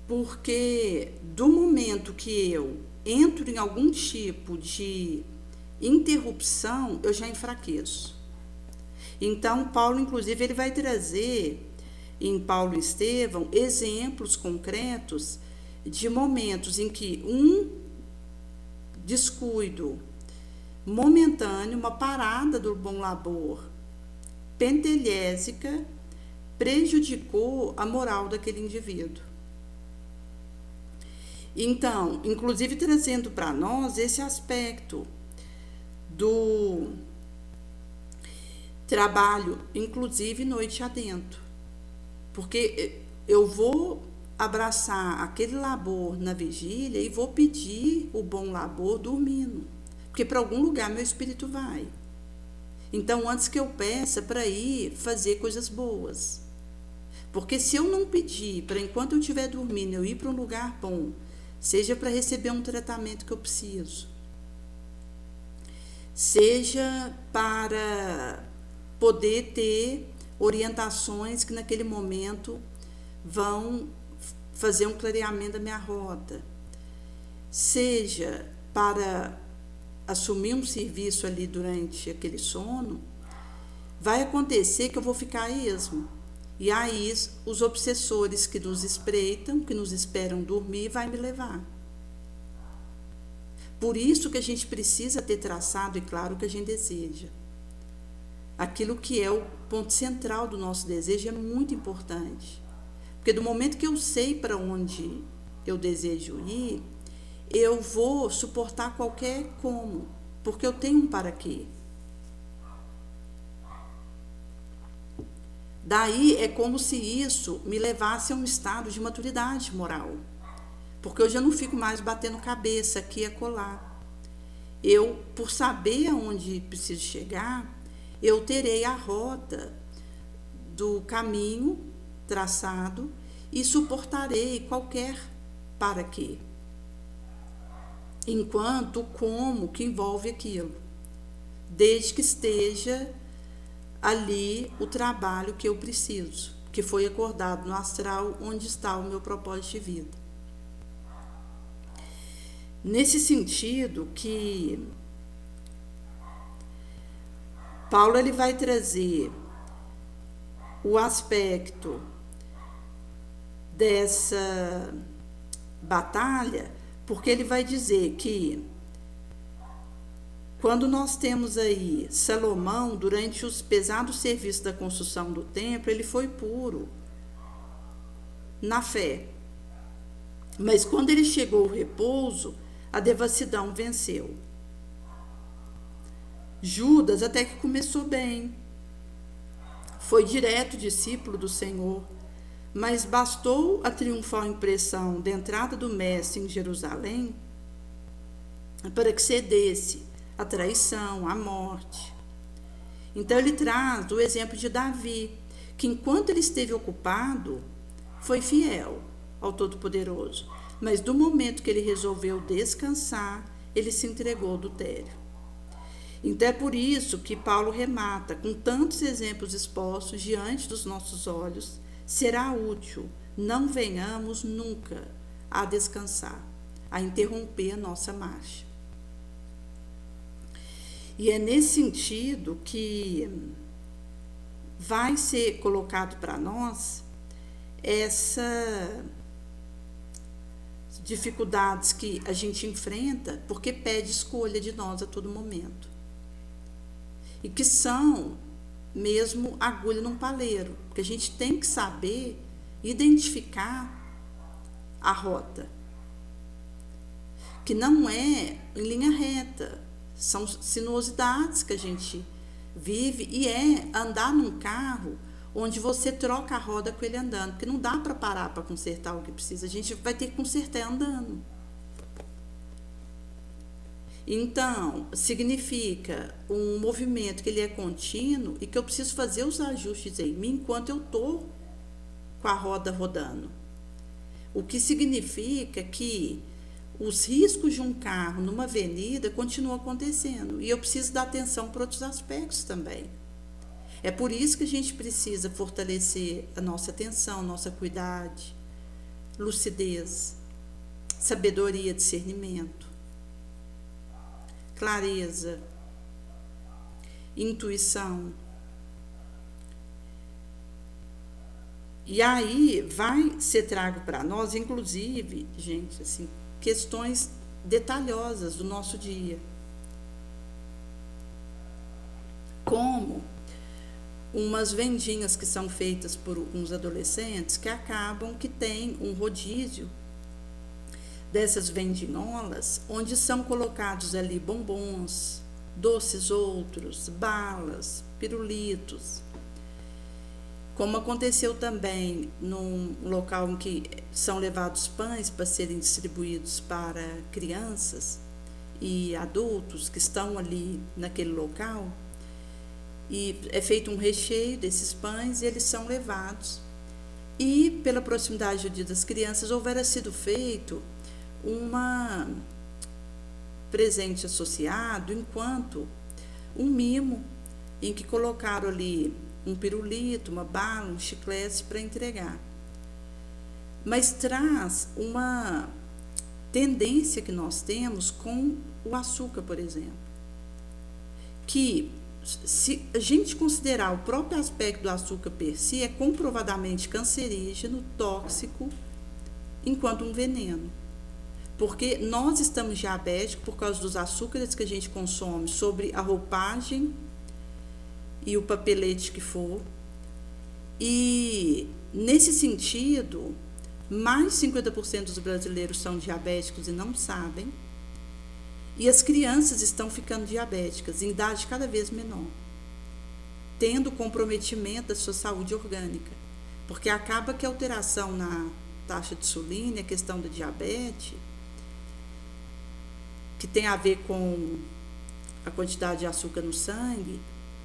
Porque do momento que eu entro em algum tipo de interrupção, eu já enfraqueço. Então, Paulo, inclusive, ele vai trazer em Paulo e Estevão exemplos concretos de momentos em que um descuido momentâneo, uma parada do bom labor pentelésica, prejudicou a moral daquele indivíduo. Então, inclusive trazendo para nós esse aspecto do trabalho, inclusive noite adentro, porque eu vou abraçar aquele labor na vigília e vou pedir o bom labor dormindo, porque para algum lugar meu espírito vai. Então, antes que eu peça para ir fazer coisas boas, porque se eu não pedir para enquanto eu estiver dormindo eu ir para um lugar bom, seja para receber um tratamento que eu preciso, seja para poder ter orientações que naquele momento vão fazer um clareamento da minha rota, seja para assumir um serviço ali durante aquele sono, vai acontecer que eu vou ficar a esmo. E aí os obsessores que nos espreitam, que nos esperam dormir, vai me levar. Por isso que a gente precisa ter traçado e claro o que a gente deseja. Aquilo que é o ponto central do nosso desejo é muito importante. Porque do momento que eu sei para onde eu desejo ir, eu vou suportar qualquer como, porque eu tenho um para quê. Daí é como se isso me levasse a um estado de maturidade moral. Porque eu já não fico mais batendo cabeça aqui e acolá. Eu, por saber aonde preciso chegar, eu terei a rota do caminho traçado e suportarei qualquer para quê. Enquanto o como que envolve aquilo, desde que esteja ali o trabalho que eu preciso, que foi acordado no astral, onde está o meu propósito de vida. Nesse sentido que Paulo ele vai trazer o aspecto dessa batalha, porque ele vai dizer que quando nós temos aí Salomão, durante os pesados serviços da construção do templo, ele foi puro na fé. Mas quando ele chegou ao repouso, a devassidão venceu. Judas até que começou bem. Foi direto discípulo do Senhor, mas bastou a triunfal impressão da entrada do Mestre em Jerusalém para que cedesse à traição, à morte. Então ele traz o exemplo de Davi, que enquanto ele esteve ocupado, foi fiel ao Todo-Poderoso, mas do momento que ele resolveu descansar, ele se entregou ao adultério. Então é por isso que Paulo remata, com tantos exemplos expostos diante dos nossos olhos, será útil, não venhamos nunca a descansar, a interromper a nossa marcha. E é nesse sentido que vai ser colocado para nós essa dificuldades que a gente enfrenta, porque pede escolha de nós a todo momento. E que são mesmo agulha num palheiro, porque a gente tem que saber identificar a rota, que não é em linha reta, são sinuosidades que a gente vive, e é andar num carro onde você troca a roda com ele andando, porque não dá para parar para consertar o que precisa, a gente vai ter que consertar andando. Então, significa um movimento que ele é contínuo e que eu preciso fazer os ajustes em mim enquanto eu estou com a roda rodando. O que significa que os riscos de um carro numa avenida continuam acontecendo e eu preciso dar atenção para outros aspectos também. É por isso que a gente precisa fortalecer a nossa atenção, nossa acuidade, lucidez, sabedoria, discernimento, clareza, intuição. E aí vai ser trago para nós, inclusive, gente, assim, questões detalhosas do nosso dia. Como umas vendinhas que são feitas por uns adolescentes que acabam que tem um rodízio dessas vendinholas, onde são colocados ali bombons, doces outros, balas, pirulitos. Como aconteceu também num local em que são levados pães para serem distribuídos para crianças e adultos que estão ali naquele local, e é feito um recheio desses pães e eles são levados. E pela proximidade do Dia das Crianças, houvera sido feito uma presente associado enquanto um mimo em que colocaram ali um pirulito, uma bala, um chiclete para entregar. Mas traz uma tendência que nós temos com o açúcar, por exemplo, que se a gente considerar o próprio aspecto do açúcar per si, é comprovadamente cancerígeno, tóxico, enquanto um veneno. Porque nós estamos diabéticos por causa dos açúcares que a gente consome sobre a roupagem e o papelete que for. E, nesse sentido, mais de 50% dos brasileiros são diabéticos e não sabem. E as crianças estão ficando diabéticas em idade cada vez menor, tendo comprometimento da sua saúde orgânica. Porque acaba que a alteração na taxa de insulina, a questão da diabetes, que tem a ver com a quantidade de açúcar no sangue,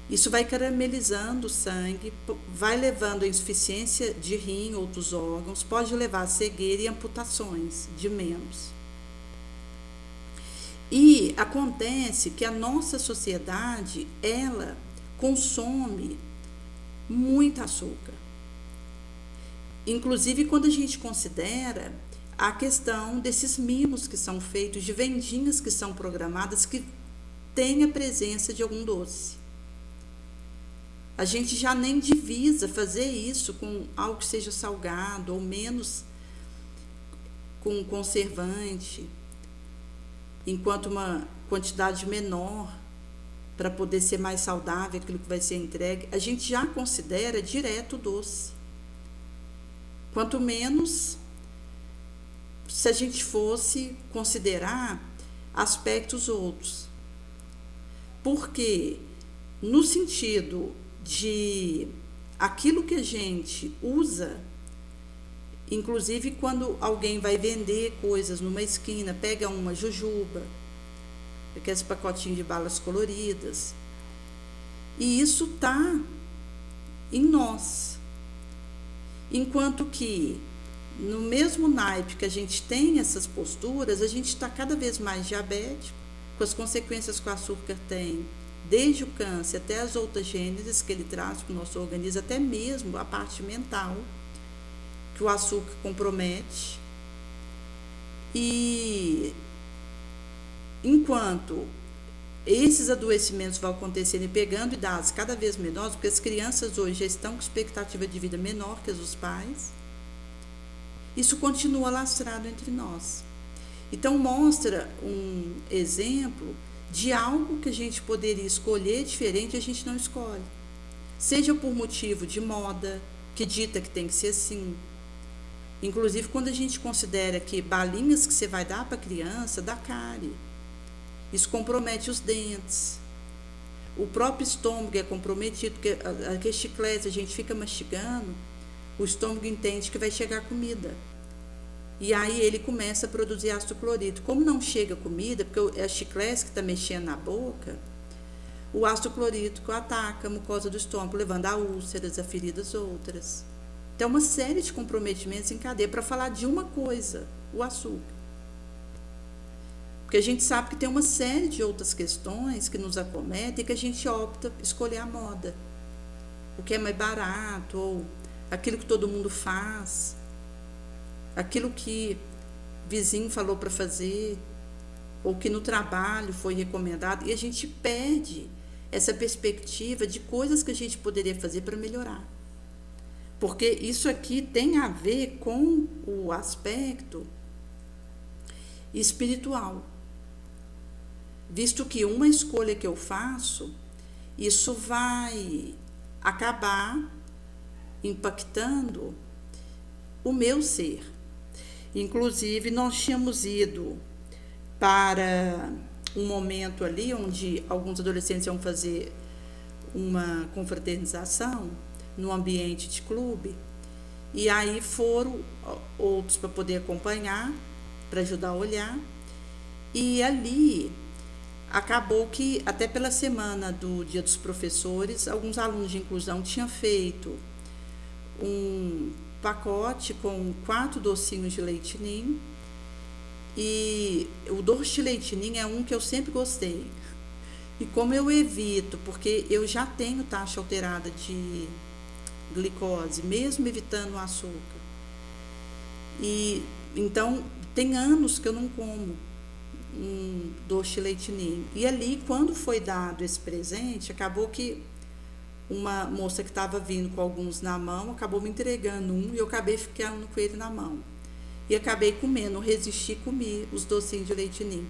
isso vai caramelizando o sangue, vai levando a insuficiência de rim, outros órgãos, pode levar a cegueira e amputações de membros. E acontece que a nossa sociedade, ela consome muito açúcar. Inclusive quando a gente considera a questão desses mimos que são feitos, de vendinhas que são programadas, que tem a presença de algum doce. A gente já nem divisa fazer isso com algo que seja salgado ou menos com conservante, enquanto uma quantidade menor para poder ser mais saudável aquilo que vai ser entregue, a gente já considera direto doce. Quanto menos se a gente fosse considerar aspectos outros. Porque no sentido de aquilo que a gente usa, inclusive quando alguém vai vender coisas numa esquina, pega uma jujuba, aqueles pacotinhos de balas coloridas, e isso está em nós. Enquanto que, no mesmo naipe que a gente tem essas posturas, a gente está cada vez mais diabético, com as consequências que o açúcar tem, desde o câncer até as outras gêneses que ele traz para o nosso organismo, até mesmo a parte mental, que o açúcar compromete. E enquanto esses adoecimentos vão acontecendo e pegando idades cada vez menores, porque as crianças hoje já estão com expectativa de vida menor que as dos pais, isso continua lastrado entre nós. Então mostra um exemplo de algo que a gente poderia escolher diferente, a gente não escolhe. Seja por motivo de moda, que dita que tem que ser assim. Inclusive quando a gente considera que balinhas que você vai dar para a criança dá cárie. Isso compromete os dentes. O próprio estômago é comprometido, porque aquele chiclete a gente fica mastigando, o estômago entende que vai chegar comida. E aí ele começa a produzir ácido clorídrico. Como não chega comida, porque é a chiclete que está mexendo na boca, o ácido clorídrico ataca a mucosa do estômago, levando a úlceras, a feridas outras. Então, uma série de comprometimentos em cadeia para falar de uma coisa, o açúcar. Porque a gente sabe que tem uma série de outras questões que nos acometem e que a gente opta por escolher a moda. O que é mais barato, ou aquilo que todo mundo faz, aquilo que o vizinho falou para fazer, ou que no trabalho foi recomendado, e a gente perde essa perspectiva de coisas que a gente poderia fazer para melhorar. Porque isso aqui tem a ver com o aspecto espiritual. Visto que uma escolha que eu faço, isso vai acabar impactando o meu ser. Inclusive, nós tínhamos ido para um momento ali onde alguns adolescentes iam fazer uma confraternização no ambiente de clube, e aí foram outros para poder acompanhar, para ajudar a olhar, e ali acabou que até pela semana do Dia dos Professores, alguns alunos de inclusão tinham feito um pacote com 4 docinhos de leite ninho, e o doce de leite ninho é um que eu sempre gostei. E como eu evito, porque eu já tenho taxa alterada de glicose, mesmo evitando o açúcar. E então tem anos que eu não como um doce de leite ninho. E ali, quando foi dado esse presente, acabou que uma moça que estava vindo com alguns na mão acabou me entregando um e eu acabei ficando com ele na mão. E acabei comendo, não resisti, comi os docinhos de leite ninho.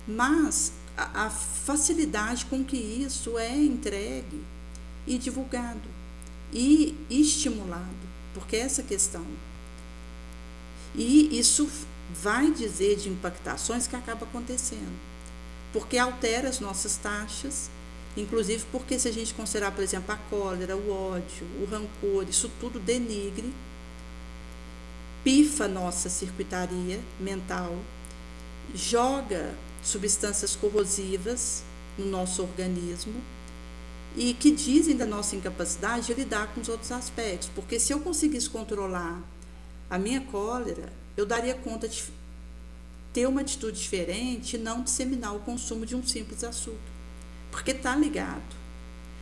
Mas a facilidade com que isso é entregue e divulgado e estimulado, porque é essa questão. E isso vai dizer de impactações que acaba acontecendo, porque altera as nossas taxas, inclusive porque se a gente considerar, por exemplo, a cólera, o ódio, o rancor, isso tudo denigre, pifa nossa circuitaria mental, joga substâncias corrosivas no nosso organismo e que dizem da nossa incapacidade de lidar com os outros aspectos, porque se eu conseguisse controlar a minha cólera, eu daria conta de ter uma atitude diferente e não disseminar o consumo de um simples açúcar, porque está ligado.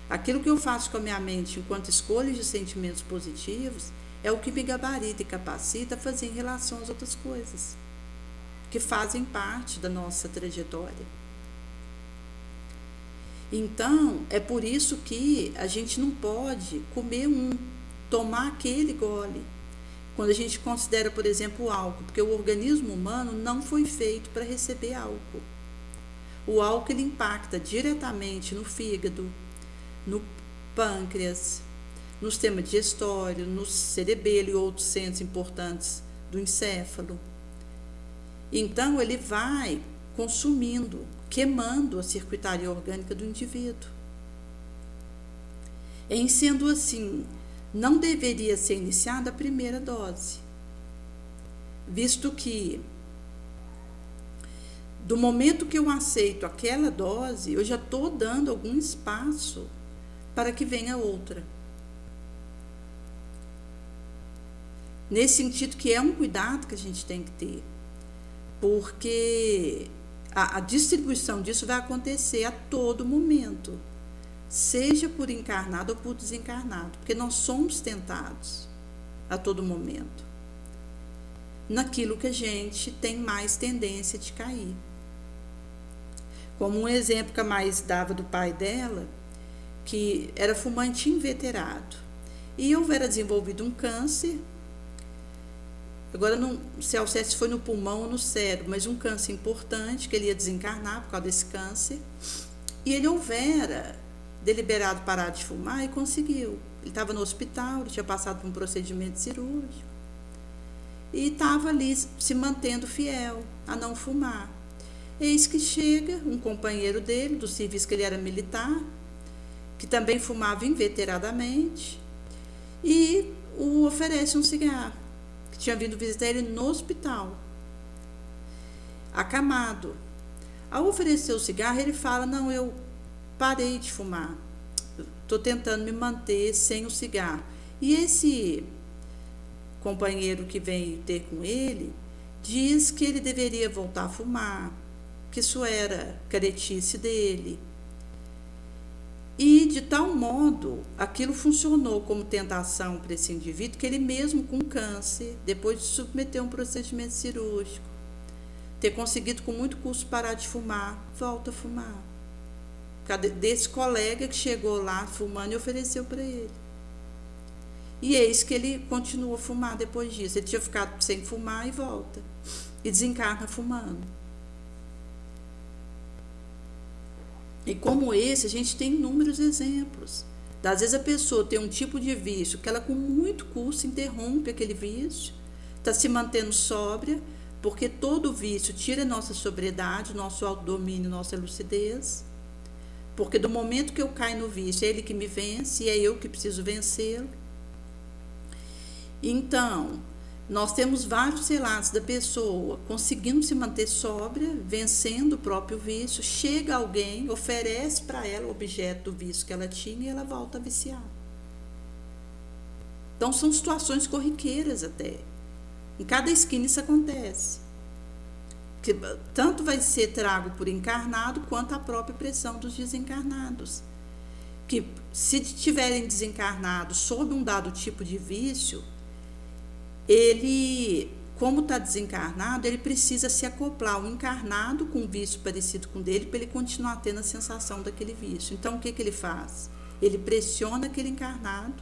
Aquilo que eu faço com a minha mente enquanto escolhas de sentimentos positivos é o que me gabarita e capacita a fazer em relação às outras coisas que fazem parte da nossa trajetória. Então, é por isso que a gente não pode comer tomar aquele gole. Quando a gente considera, por exemplo, o álcool, porque o organismo humano não foi feito para receber álcool. O álcool ele impacta diretamente no fígado, no pâncreas, no sistema digestório, no cerebelo e outros centros importantes do encéfalo. Então, ele vai consumindo, queimando a circuitaria orgânica do indivíduo. Em sendo assim, não deveria ser iniciada a primeira dose, visto que do momento que eu aceito aquela dose, eu já estou dando algum espaço para que venha outra. Nesse sentido que é um cuidado que a gente tem que ter, porque a distribuição disso vai acontecer a todo momento, seja por encarnado ou por desencarnado, porque nós somos tentados a todo momento naquilo que a gente tem mais tendência de cair. Como um exemplo que a Mais dava do pai dela, que era fumante inveterado, e houvera desenvolvido um câncer. Agora, não sei ao certo se foi no pulmão ou no cérebro, mas um câncer importante, que ele ia desencarnar por causa desse câncer. E ele houvera deliberado parar de fumar e conseguiu. Ele estava no hospital, ele tinha passado por um procedimento cirúrgico e estava ali se mantendo fiel a não fumar. Eis que chega um companheiro dele, do serviço que ele era militar, que também fumava inveteradamente, e o oferece um cigarro. Tinha vindo visitar ele no hospital, acamado. Ao oferecer o cigarro, ele fala: não, eu parei de fumar, estou tentando me manter sem o cigarro. E esse companheiro que vem ter com ele diz que ele deveria voltar a fumar, que isso era caretice dele. E, de tal modo, aquilo funcionou como tentação para esse indivíduo, que ele mesmo com câncer, depois de submeter um procedimento cirúrgico, ter conseguido com muito custo parar de fumar, volta a fumar. Desse colega que chegou lá fumando e ofereceu para ele. E eis que ele continua a fumar depois disso. Ele tinha ficado sem fumar e volta. E desencarna fumando. E como esse, a gente tem inúmeros exemplos. Às vezes a pessoa tem um tipo de vício que ela com muito custo interrompe aquele vício, está se mantendo sóbria, porque todo vício tira nossa sobriedade, nosso autodomínio, nossa lucidez. Porque do momento que eu caio no vício, é ele que me vence e é eu que preciso vencê-lo. Então, nós temos vários relatos da pessoa conseguindo se manter sóbria, vencendo o próprio vício. Chega alguém, oferece para ela o objeto do vício que ela tinha e ela volta a viciar. Então, são situações corriqueiras até. Em cada esquina isso acontece. Que tanto vai ser trago por encarnado quanto a própria pressão dos desencarnados. Que se tiverem desencarnados sob um dado tipo de vício, ele como está desencarnado, ele precisa se acoplar o encarnado com um vício parecido com o dele para ele continuar tendo a sensação daquele vício. Então, o que ele faz? Ele pressiona aquele encarnado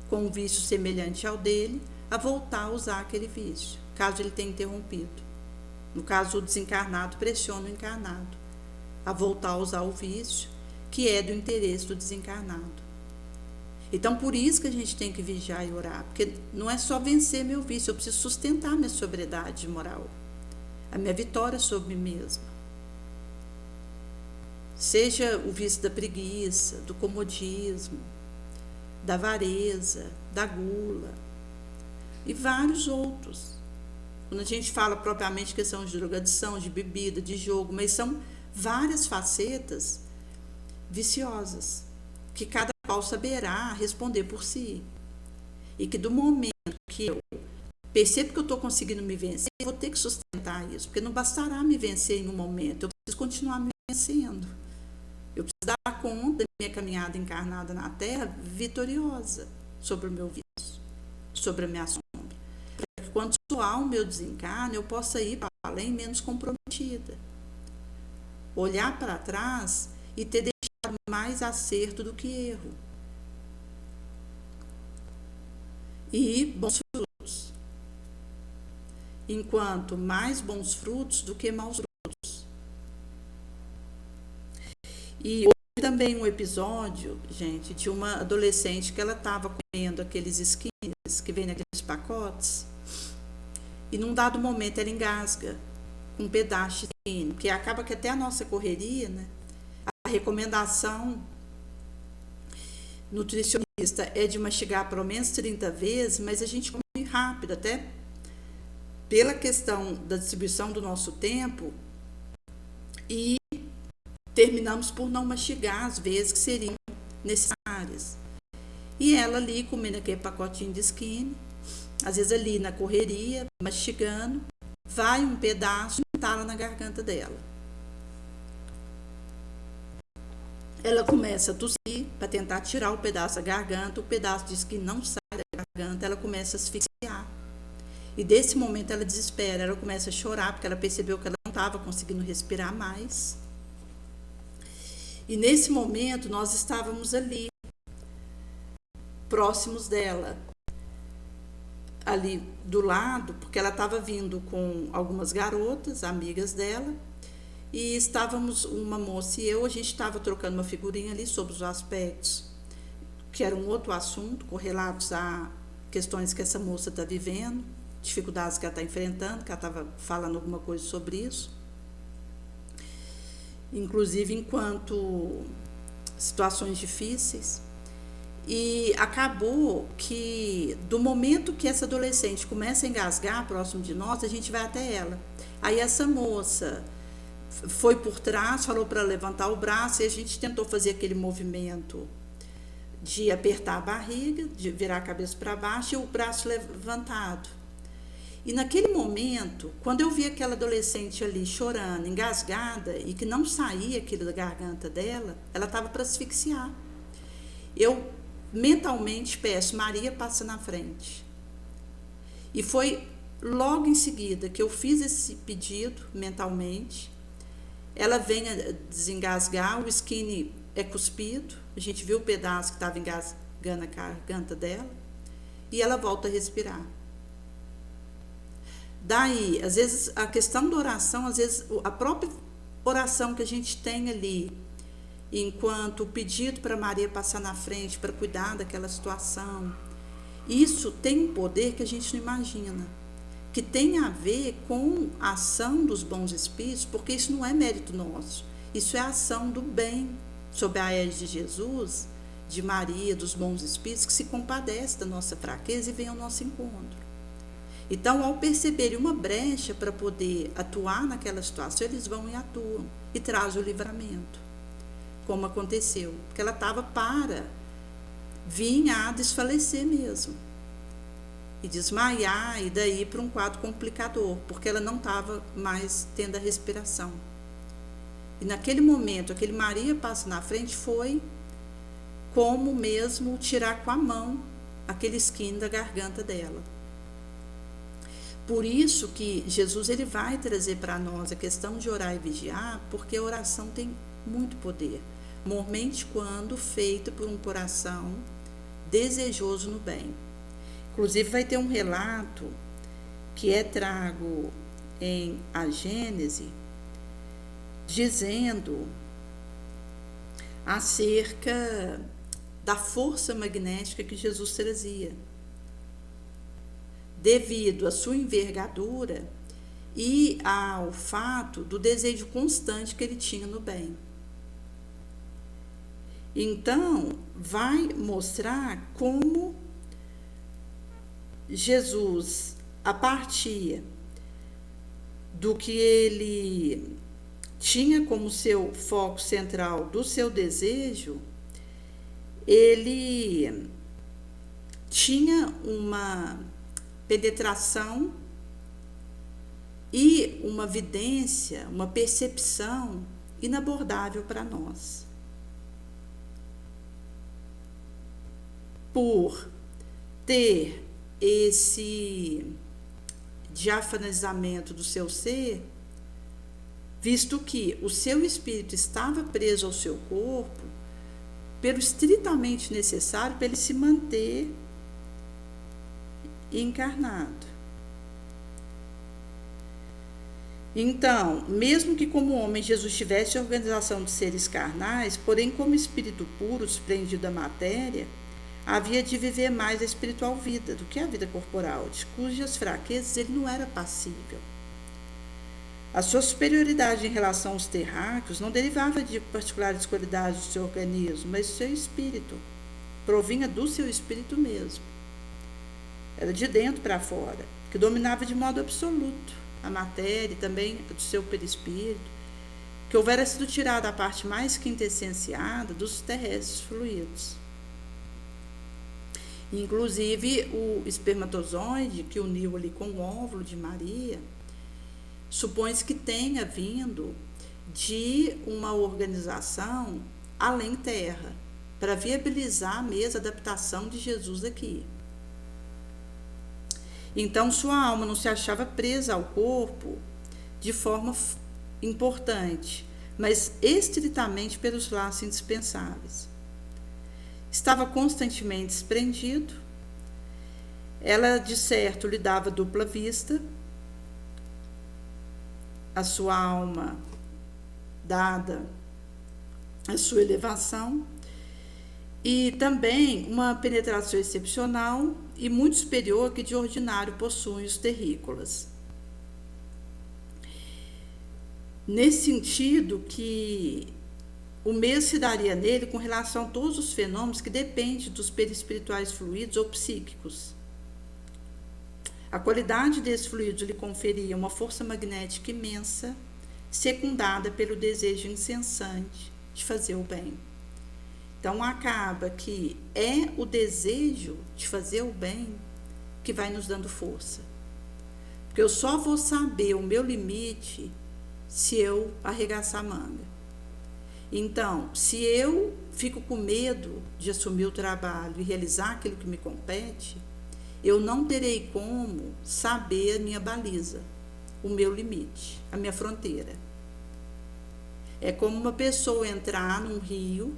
com um vício semelhante ao dele a voltar a usar aquele vício, caso ele tenha interrompido. No caso, o desencarnado pressiona o encarnado a voltar a usar o vício, que é do interesse do desencarnado. Então, por isso que a gente tem que vigiar e orar, porque não é só vencer meu vício, eu preciso sustentar minha sobriedade moral, a minha vitória sobre mim mesma. Seja o vício da preguiça, do comodismo, da avareza, da gula e vários outros. Quando a gente fala propriamente questão de drogadição, de bebida, de jogo, mas são várias facetas viciosas, que cada qual saberá responder por si. E que do momento que eu percebo que eu estou conseguindo me vencer, eu vou ter que sustentar isso, porque não bastará me vencer em um momento, eu preciso continuar me vencendo. Eu preciso dar conta da minha caminhada encarnada na Terra vitoriosa sobre o meu vício, sobre a minha sombra. Para que quando soar o meu desencarne, eu possa ir para além menos comprometida. Olhar para trás e ter deixado mais acerto do que erro. E bons frutos. Enquanto mais bons frutos do que maus frutos. E houve também um episódio, gente, de uma adolescente que ela estava comendo aqueles skins que vem naqueles pacotes, e num dado momento ela engasga com um pedaço de skin, porque acaba que até a nossa correria, né? A recomendação nutricionista é de mastigar pelo menos 30 vezes, mas a gente come rápido, até pela questão da distribuição do nosso tempo, e terminamos por não mastigar as vezes que seriam necessárias. E ela ali comendo aquele pacotinho de skin, às vezes ali na correria, mastigando, vai um pedaço e entala na garganta dela. Ela começa a tossir para tentar tirar o pedaço da garganta, o pedaço de skin não sai da garganta, ela começa a asfixiar. E desse momento ela desespera, ela começa a chorar, porque ela percebeu que ela não estava conseguindo respirar mais. E nesse momento nós estávamos ali, próximos dela, ali do lado, porque ela estava vindo com algumas garotas, amigas dela, e estávamos, uma moça e eu, a gente estava trocando uma figurinha ali sobre os aspectos, que era um outro assunto, correlatos a questões que essa moça está vivendo, dificuldades que ela está enfrentando, que ela estava falando alguma coisa sobre isso. Inclusive enquanto situações difíceis, e acabou que do momento que essa adolescente começa a engasgar próximo de nós, a gente vai até ela. Aí essa moça foi por trás, falou para levantar o braço, e a gente tentou fazer aquele movimento de apertar a barriga, de virar a cabeça para baixo e o braço levantado. E naquele momento, quando eu vi aquela adolescente ali chorando, engasgada, e que não saía aquilo da garganta dela, ela estava para asfixiar. Eu mentalmente peço, Maria, passa na frente. E foi logo em seguida que eu fiz esse pedido mentalmente. Ela vem a desengasgar, o skin é cuspido, a gente viu o pedaço que estava engasgando a garganta dela, e ela volta a respirar. Daí, às vezes, a questão da oração, às vezes, a própria oração que a gente tem ali, enquanto o pedido para Maria passar na frente, para cuidar daquela situação, isso tem um poder que a gente não imagina, que tem a ver com a ação dos bons espíritos, porque isso não é mérito nosso, isso é a ação do bem, sob a égide de Jesus, de Maria, dos bons espíritos, que se compadece da nossa fraqueza e vem ao nosso encontro. Então, ao perceberem uma brecha para poder atuar naquela situação, eles vão e atuam e trazem o livramento, como aconteceu, porque ela estava para vir a desfalecer mesmo, e desmaiar, e daí para um quadro complicador, porque ela não estava mais tendo a respiração. E naquele momento, aquele Maria passa na frente, foi como mesmo tirar com a mão aquele skin da garganta dela. Por isso que Jesus ele vai trazer para nós a questão de orar e vigiar, porque a oração tem muito poder, mormente quando feita por um coração desejoso no bem. Inclusive vai ter um relato que é trago em a Gênese, dizendo acerca da força magnética que Jesus trazia, devido à sua envergadura e ao fato do desejo constante que ele tinha no bem. Então, vai mostrar como Jesus, a partir do que ele tinha como seu foco central do seu desejo, ele tinha uma penetração e uma vidência, uma percepção inabordável para nós. Por ter esse diafanizamento do seu ser, visto que o seu espírito estava preso ao seu corpo, pelo estritamente necessário para ele se manter encarnado. Então, mesmo que como homem Jesus tivesse a organização de seres carnais, porém como espírito puro, desprendido da matéria, havia de viver mais a espiritual vida do que a vida corporal, de cujas fraquezas ele não era passível. A sua superioridade em relação aos terráqueos não derivava de particulares qualidades do seu organismo, mas do seu espírito. Provinha do seu espírito mesmo. Era de dentro para fora, que dominava de modo absoluto a matéria e também do seu perispírito, que houvera sido tirada a parte mais quintessenciada dos terrestres fluidos. Inclusive, o espermatozoide que uniu ali com o óvulo de Maria, supõe-se que tenha vindo de uma organização além terra, para viabilizar mesmo a adaptação de Jesus aqui. Então, sua alma não se achava presa ao corpo de forma importante, mas estritamente pelos laços indispensáveis. Estava constantemente desprendido. Ela, de certo, lhe dava dupla vista, a sua alma dada a sua elevação, e também uma penetração excepcional e muito superior que de ordinário possuem os terrícolas. Nesse sentido que o mesmo se daria nele com relação a todos os fenômenos que dependem dos perispirituais fluidos ou psíquicos. A qualidade desses fluidos lhe conferia uma força magnética imensa, secundada pelo desejo incessante de fazer o bem. Então, acaba que é o desejo de fazer o bem que vai nos dando força. Porque eu só vou saber o meu limite se eu arregaçar a manga. Então, se eu fico com medo de assumir o trabalho e realizar aquilo que me compete, eu não terei como saber a minha baliza, o meu limite, a minha fronteira. É como uma pessoa entrar num rio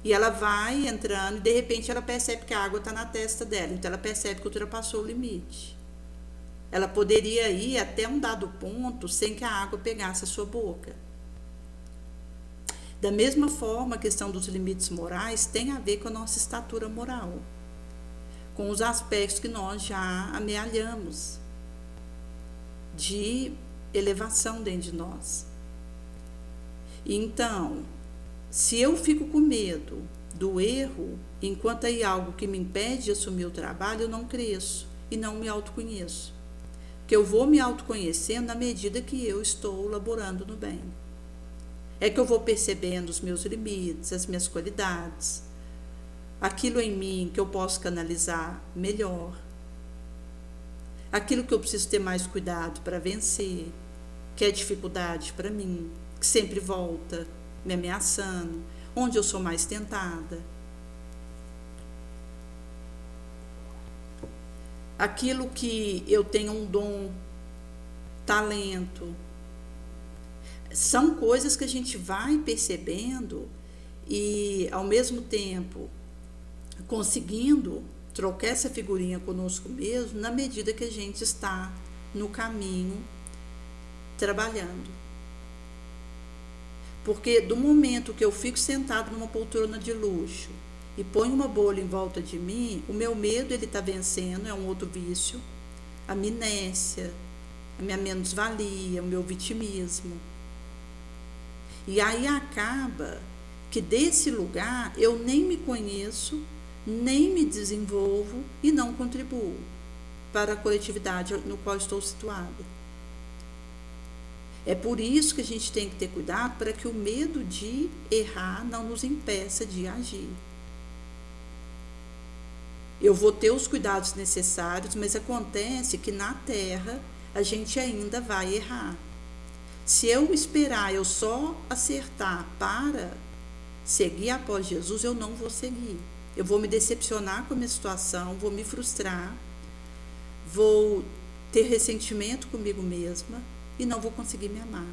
e ela vai entrando e de repente ela percebe que a água está na testa dela, então ela percebe que ultrapassou o limite. Ela poderia ir até um dado ponto sem que a água pegasse a sua boca. Da mesma forma, a questão dos limites morais tem a ver com a nossa estatura moral, com os aspectos que nós já amealhamos de elevação dentro de nós. Então, se eu fico com medo do erro, enquanto aí algo que me impede de assumir o trabalho, eu não cresço e não me autoconheço. Porque eu vou me autoconhecendo na medida que eu estou laborando no bem. É que eu vou percebendo os meus limites, as minhas qualidades, aquilo em mim que eu posso canalizar melhor, aquilo que eu preciso ter mais cuidado para vencer, que é dificuldade para mim, que sempre volta me ameaçando, onde eu sou mais tentada. Aquilo que eu tenho um dom talento. São coisas que a gente vai percebendo e, ao mesmo tempo, conseguindo trocar essa figurinha conosco mesmo, na medida que a gente está no caminho trabalhando. Porque do momento que eu fico sentado numa poltrona de luxo e ponho uma bolha em volta de mim, o meu medo ele está vencendo, é um outro vício, a minha inércia, a minha menos-valia, o meu vitimismo. E aí acaba que desse lugar eu nem me conheço, nem me desenvolvo e não contribuo para a coletividade no qual estou situada. É por isso que a gente tem que ter cuidado para que o medo de errar não nos impeça de agir. Eu vou ter os cuidados necessários, mas acontece que na Terra a gente ainda vai errar. Se eu esperar eu só acertar para seguir após Jesus, eu não vou seguir. Eu vou me decepcionar com a minha situação, vou me frustrar, vou ter ressentimento comigo mesma e não vou conseguir me amar.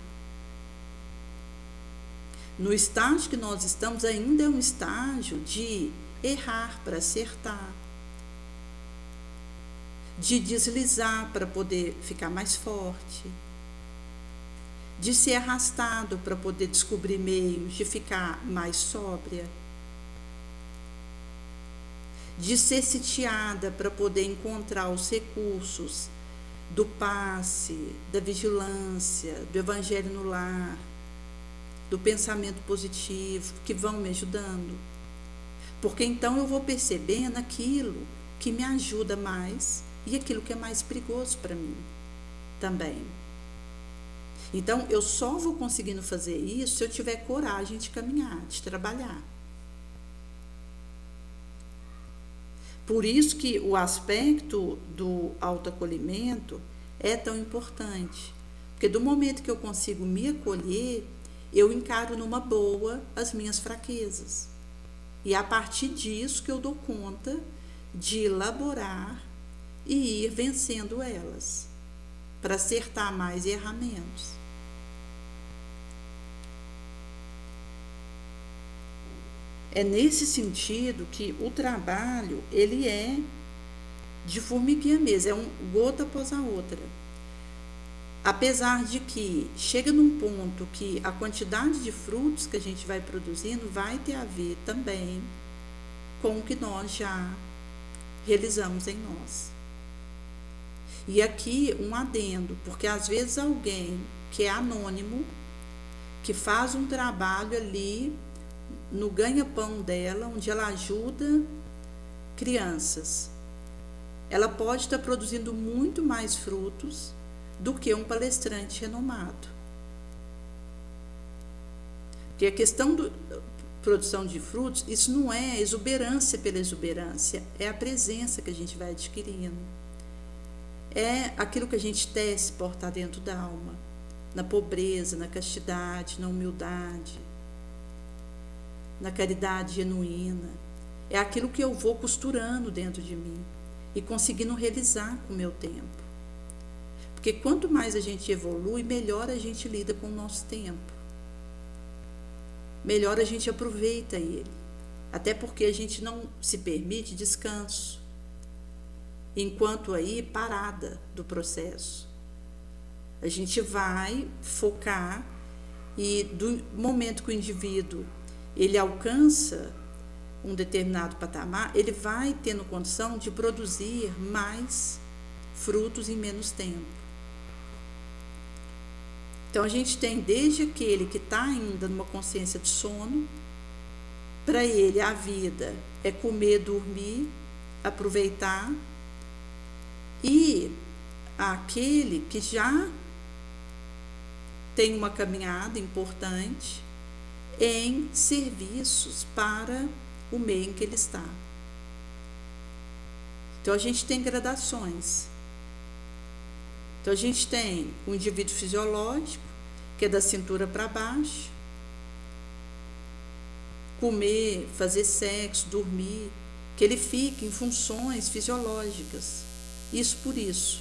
No estágio que nós estamos, ainda é um estágio de errar para acertar, de deslizar para poder ficar mais forte, de ser arrastado para poder descobrir meios de ficar mais sóbria, de ser sitiada para poder encontrar os recursos do passe, da vigilância, do evangelho no lar, do pensamento positivo, que vão me ajudando. Porque então eu vou percebendo aquilo que me ajuda mais e aquilo que é mais perigoso para mim também. Então eu só vou conseguindo fazer isso se eu tiver coragem de caminhar, de trabalhar. Por isso que o aspecto do autoacolhimento é tão importante. Porque do momento que eu consigo me acolher, eu encaro numa boa as minhas fraquezas. E é a partir disso que eu dou conta de elaborar e ir vencendo elas, para acertar mais e errar menos. É nesse sentido que o trabalho, ele é de formiguinha mesmo, é um gota após a outra. Apesar de que chega num ponto que a quantidade de frutos que a gente vai produzindo vai ter a ver também com o que nós já realizamos em nós. E aqui um adendo, porque às vezes alguém que é anônimo, que faz um trabalho ali no ganha-pão dela, onde ela ajuda crianças, ela pode estar produzindo muito mais frutos do que um palestrante renomado. Porque a questão da produção de frutos, isso não é exuberância pela exuberância, é a presença que a gente vai adquirindo. É aquilo que a gente tece portar dentro da alma, na pobreza, na castidade, na humildade, na caridade genuína. É aquilo que eu vou costurando dentro de mim e conseguindo realizar com o meu tempo. Porque quanto mais a gente evolui, melhor a gente lida com o nosso tempo. Melhor a gente aproveita ele. Até porque a gente não se permite descanso, enquanto aí parada do processo. A gente vai focar e do momento que o indivíduo ele alcança um determinado patamar, ele vai tendo condição de produzir mais frutos em menos tempo. Então a gente tem desde aquele que está ainda numa consciência de sono, para ele a vida é comer, dormir, aproveitar, e aquele que já tem uma caminhada importante em serviços para o meio em que ele está. Então a gente tem gradações. Então a gente tem o indivíduo fisiológico, que é da cintura para baixo, comer, fazer sexo, dormir, que ele fica em funções fisiológicas, isso por isso.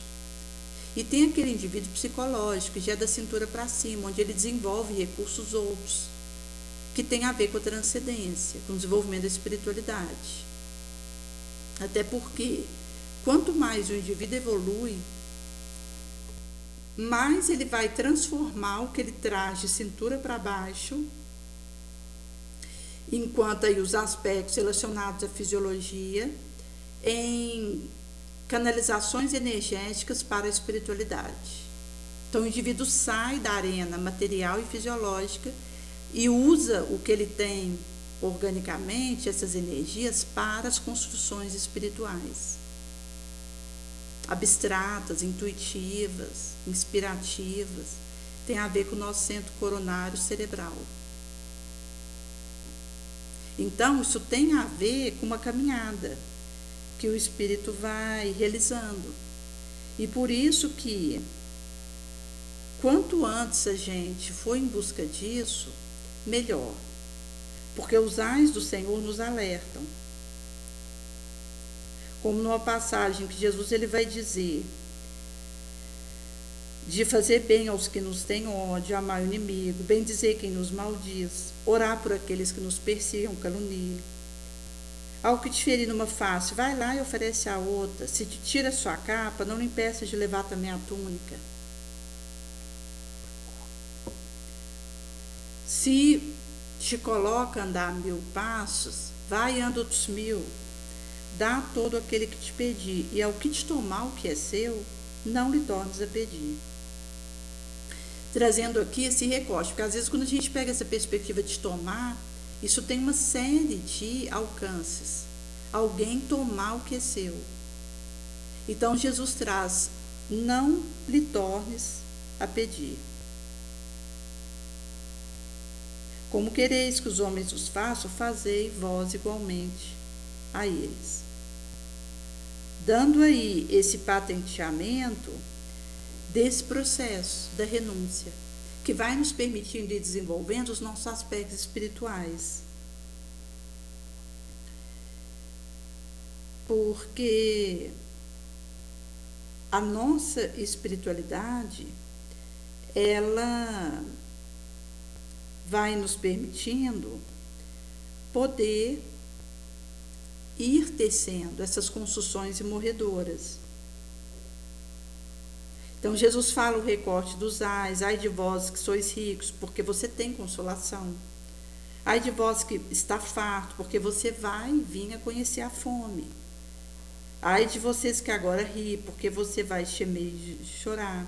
E tem aquele indivíduo psicológico, que já é da cintura para cima, onde ele desenvolve recursos outros, que tem a ver com a transcendência, com o desenvolvimento da espiritualidade. Até porque, quanto mais o indivíduo evolui, mais ele vai transformar o que ele traz de cintura para baixo, enquanto aí os aspectos relacionados à fisiologia, em canalizações energéticas para a espiritualidade. Então o indivíduo sai da arena material e fisiológica e usa o que ele tem organicamente, essas energias, para as construções espirituais, abstratas, intuitivas, inspirativas, tem a ver com o nosso centro coronário cerebral. Então isso tem a ver com uma caminhada que o espírito vai realizando. E por isso que, quanto antes a gente for em busca disso, melhor. Porque os ais do Senhor nos alertam. Como numa passagem que Jesus ele vai dizer de fazer bem aos que nos têm ódio, amar o inimigo, bem dizer quem nos maldiz, orar por aqueles que nos persigam, caluniam. Ao que te ferir numa face, vai lá e oferece a outra. Se te tira a sua capa, não lhe impeças de levar também a túnica. Se te coloca a andar 1000 passos, vai e anda outros 1000. Dá a todo aquele que te pedir, e ao que te tomar o que é seu, não lhe tornes a pedir. Trazendo aqui esse recorte, porque às vezes quando a gente pega essa perspectiva de tomar, isso tem uma série de alcances. Alguém tomar o que é seu. Então Jesus traz, não lhe tornes a pedir. Como quereis que os homens os façam, fazei vós igualmente a eles. Dando aí esse patenteamento desse processo da renúncia, que vai nos permitindo ir desenvolvendo os nossos aspectos espirituais. Porque a nossa espiritualidade, ela vai nos permitindo poder ir tecendo essas construções imorredoras. Então Jesus fala o recorte dos ais, ai de vós que sois ricos, porque você tem consolação. Ai de vós que está farto, porque você vai vir a conhecer a fome. Ai de vocês que agora ri, porque você vai gemer e chorar.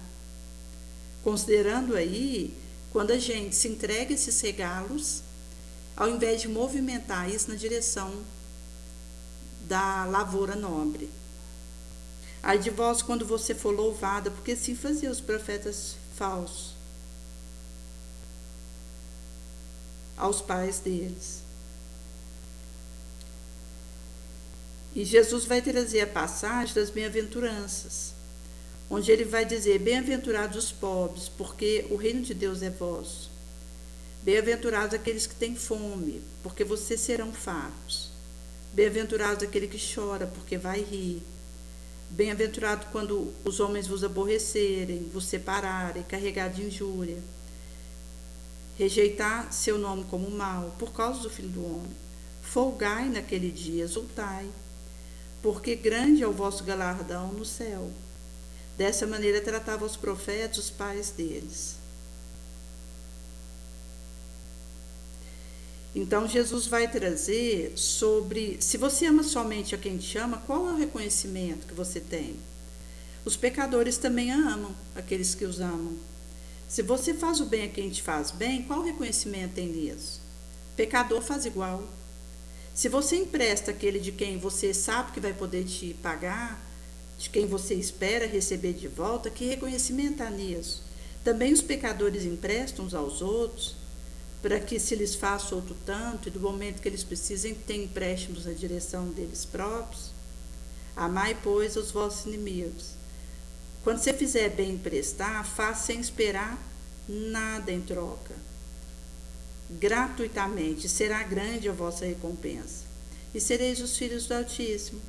Considerando aí, quando a gente se entrega a esses regalos, ao invés de movimentar isso na direção da lavoura nobre. Ai de vós quando você for louvada, porque assim faziam os profetas falsos aos pais deles. E Jesus vai trazer a passagem das bem-aventuranças, onde ele vai dizer, bem-aventurados os pobres, porque o reino de Deus é vosso. Bem-aventurados aqueles que têm fome, porque vocês serão fartos. Bem-aventurados aquele que chora, porque vai rir. Bem-aventurado quando os homens vos aborrecerem, vos separarem, carregar de injúria, rejeitar seu nome como mal, por causa do Filho do Homem. Folgai naquele dia, exultai, porque grande é o vosso galardão no céu. Dessa maneira tratava os profetas, os pais deles. Então Jesus vai trazer sobre, se você ama somente a quem te ama, qual é o reconhecimento que você tem? Os pecadores também amam aqueles que os amam. Se você faz o bem a quem te faz bem, qual reconhecimento tem nisso? Pecador faz igual. Se você empresta aquele de quem você sabe que vai poder te pagar, de quem você espera receber de volta, que reconhecimento há nisso? Também os pecadores emprestam uns aos outros, para que se lhes faça outro tanto, e do momento que eles precisem, tenham empréstimos na direção deles próprios. Amai, pois, os vossos inimigos. Quando você fizer bem emprestar, faça sem esperar nada em troca. Gratuitamente, será grande a vossa recompensa. E sereis os filhos do Altíssimo,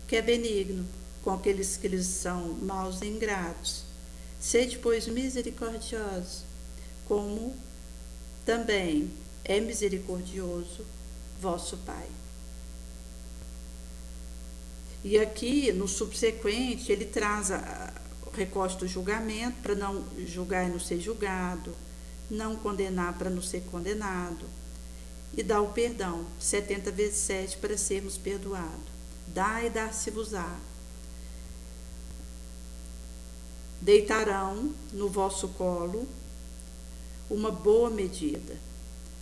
que é benigno com aqueles que lhes são maus e ingratos. Sede, pois, misericordiosos, como também é misericordioso vosso Pai. E aqui, no subsequente, ele traz o recorte do julgamento, para não julgar e não ser julgado, não condenar para não ser condenado, e dá o perdão, 70 vezes 7 para sermos perdoados. Dá e dar-se-vos-á. Deitarão no vosso colo uma boa medida,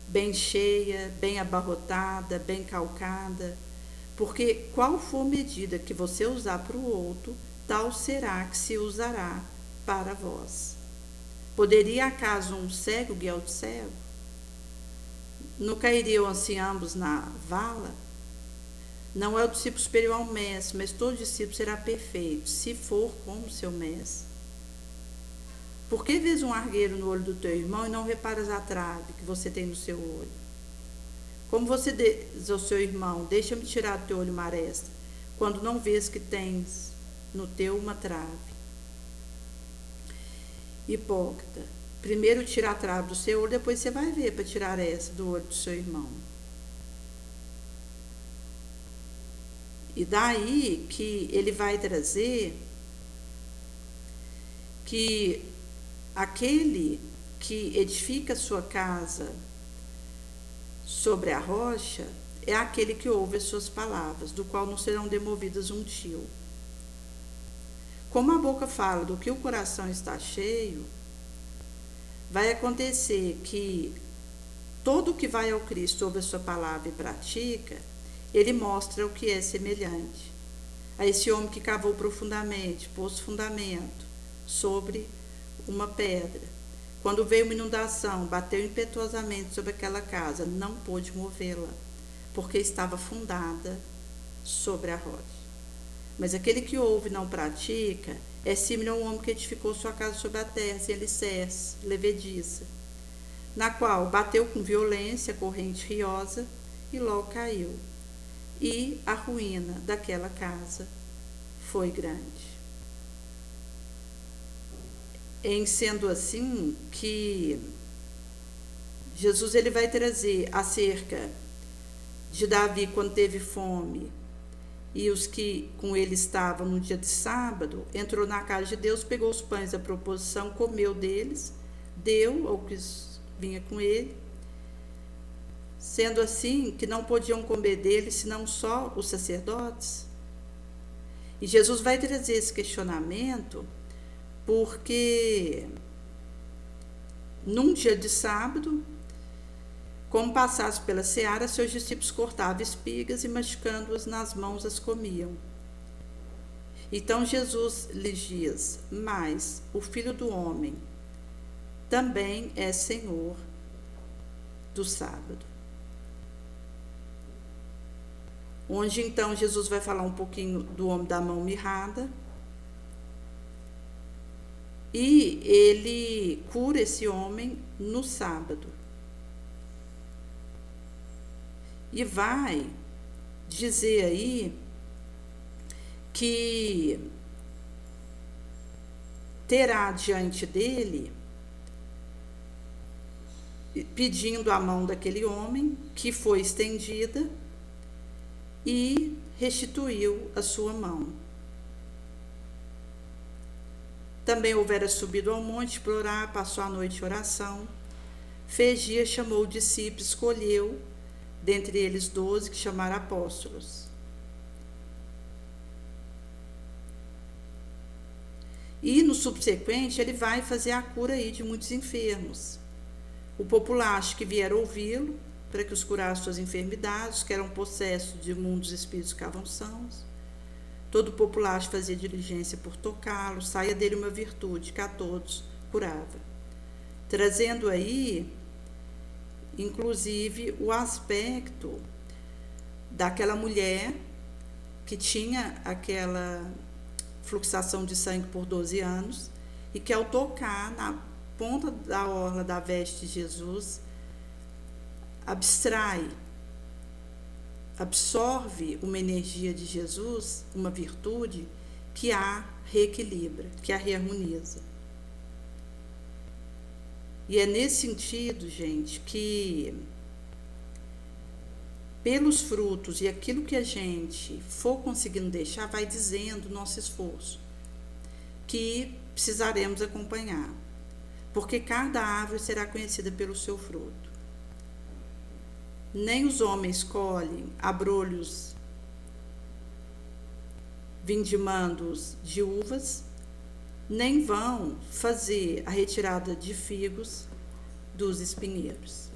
bem cheia, bem abarrotada, bem calcada, porque qual for medida que você usar para o outro, tal será que se usará para vós. Poderia acaso um cego guiar outro cego? Não cairiam assim ambos na vala? Não é o discípulo superior ao mestre, mas todo discípulo será perfeito, se for como seu mestre. Por que vês um argueiro no olho do teu irmão e não reparas a trave que você tem no seu olho? Como você diz ao seu irmão, deixa-me tirar do teu olho uma aresta, quando não vês que tens no teu uma trave? Hipócrita, primeiro tira a trave do seu olho, depois você vai ver para tirar essa do olho do seu irmão. E daí que ele vai trazer que aquele que edifica sua casa sobre a rocha é aquele que ouve as suas palavras, do qual não serão demovidas um tio. Como a boca fala do que o coração está cheio, vai acontecer que todo que vai ao Cristo ouve a sua palavra e pratica, ele mostra o que é semelhante a esse homem que cavou profundamente, pôs fundamento sobre uma pedra. Quando veio uma inundação, bateu impetuosamente sobre aquela casa, não pôde movê-la, porque estava fundada sobre a rocha. Mas aquele que ouve e não pratica é similar a um homem que edificou sua casa sobre a terra, sem alicerce, levediça, na qual bateu com violência a corrente riosa e logo caiu. E a ruína daquela casa foi grande. Em sendo assim que Jesus ele vai trazer acerca de Davi quando teve fome e os que com ele estavam no dia de sábado, entrou na casa de Deus, pegou os pães da proposição, comeu deles, deu ao que vinha com ele, sendo assim que não podiam comer deles senão só os sacerdotes. E Jesus vai trazer esse questionamento porque num dia de sábado, como passasse pela seara, seus discípulos cortavam espigas e masticando-as nas mãos as comiam. Então Jesus lhes diz, mas o Filho do Homem também é Senhor do sábado. Onde então Jesus vai falar um pouquinho do homem da mão mirrada, e ele cura esse homem no sábado. E vai dizer aí que terá diante dele, pedindo a mão daquele homem, que foi estendida e restituiu a sua mão. Também houvera subido ao monte para orar, passou a noite em oração, fez dia, chamou os discípulos, escolheu dentre eles 12 que chamaram apóstolos. E no subsequente ele vai fazer a cura aí de muitos enfermos. O populacho que vieram ouvi-lo para que os curasse suas enfermidades, que eram possessos de imundos espíritos que ficavam sãos. Todo o populacho fazia diligência por tocá-lo, saía dele uma virtude que a todos curava. Trazendo aí, inclusive, o aspecto daquela mulher que tinha aquela fluxação de sangue por 12 anos e que ao tocar na ponta da orla da veste de Jesus, absorve uma energia de Jesus, uma virtude que a reequilibra, que a reharmoniza. E é nesse sentido, gente, que pelos frutos e aquilo que a gente for conseguindo deixar, vai dizendo o nosso esforço, que precisaremos acompanhar. Porque cada árvore será conhecida pelo seu fruto. Nem os homens colhem abrolhos vindimandos de uvas, nem vão fazer a retirada de figos dos espinheiros.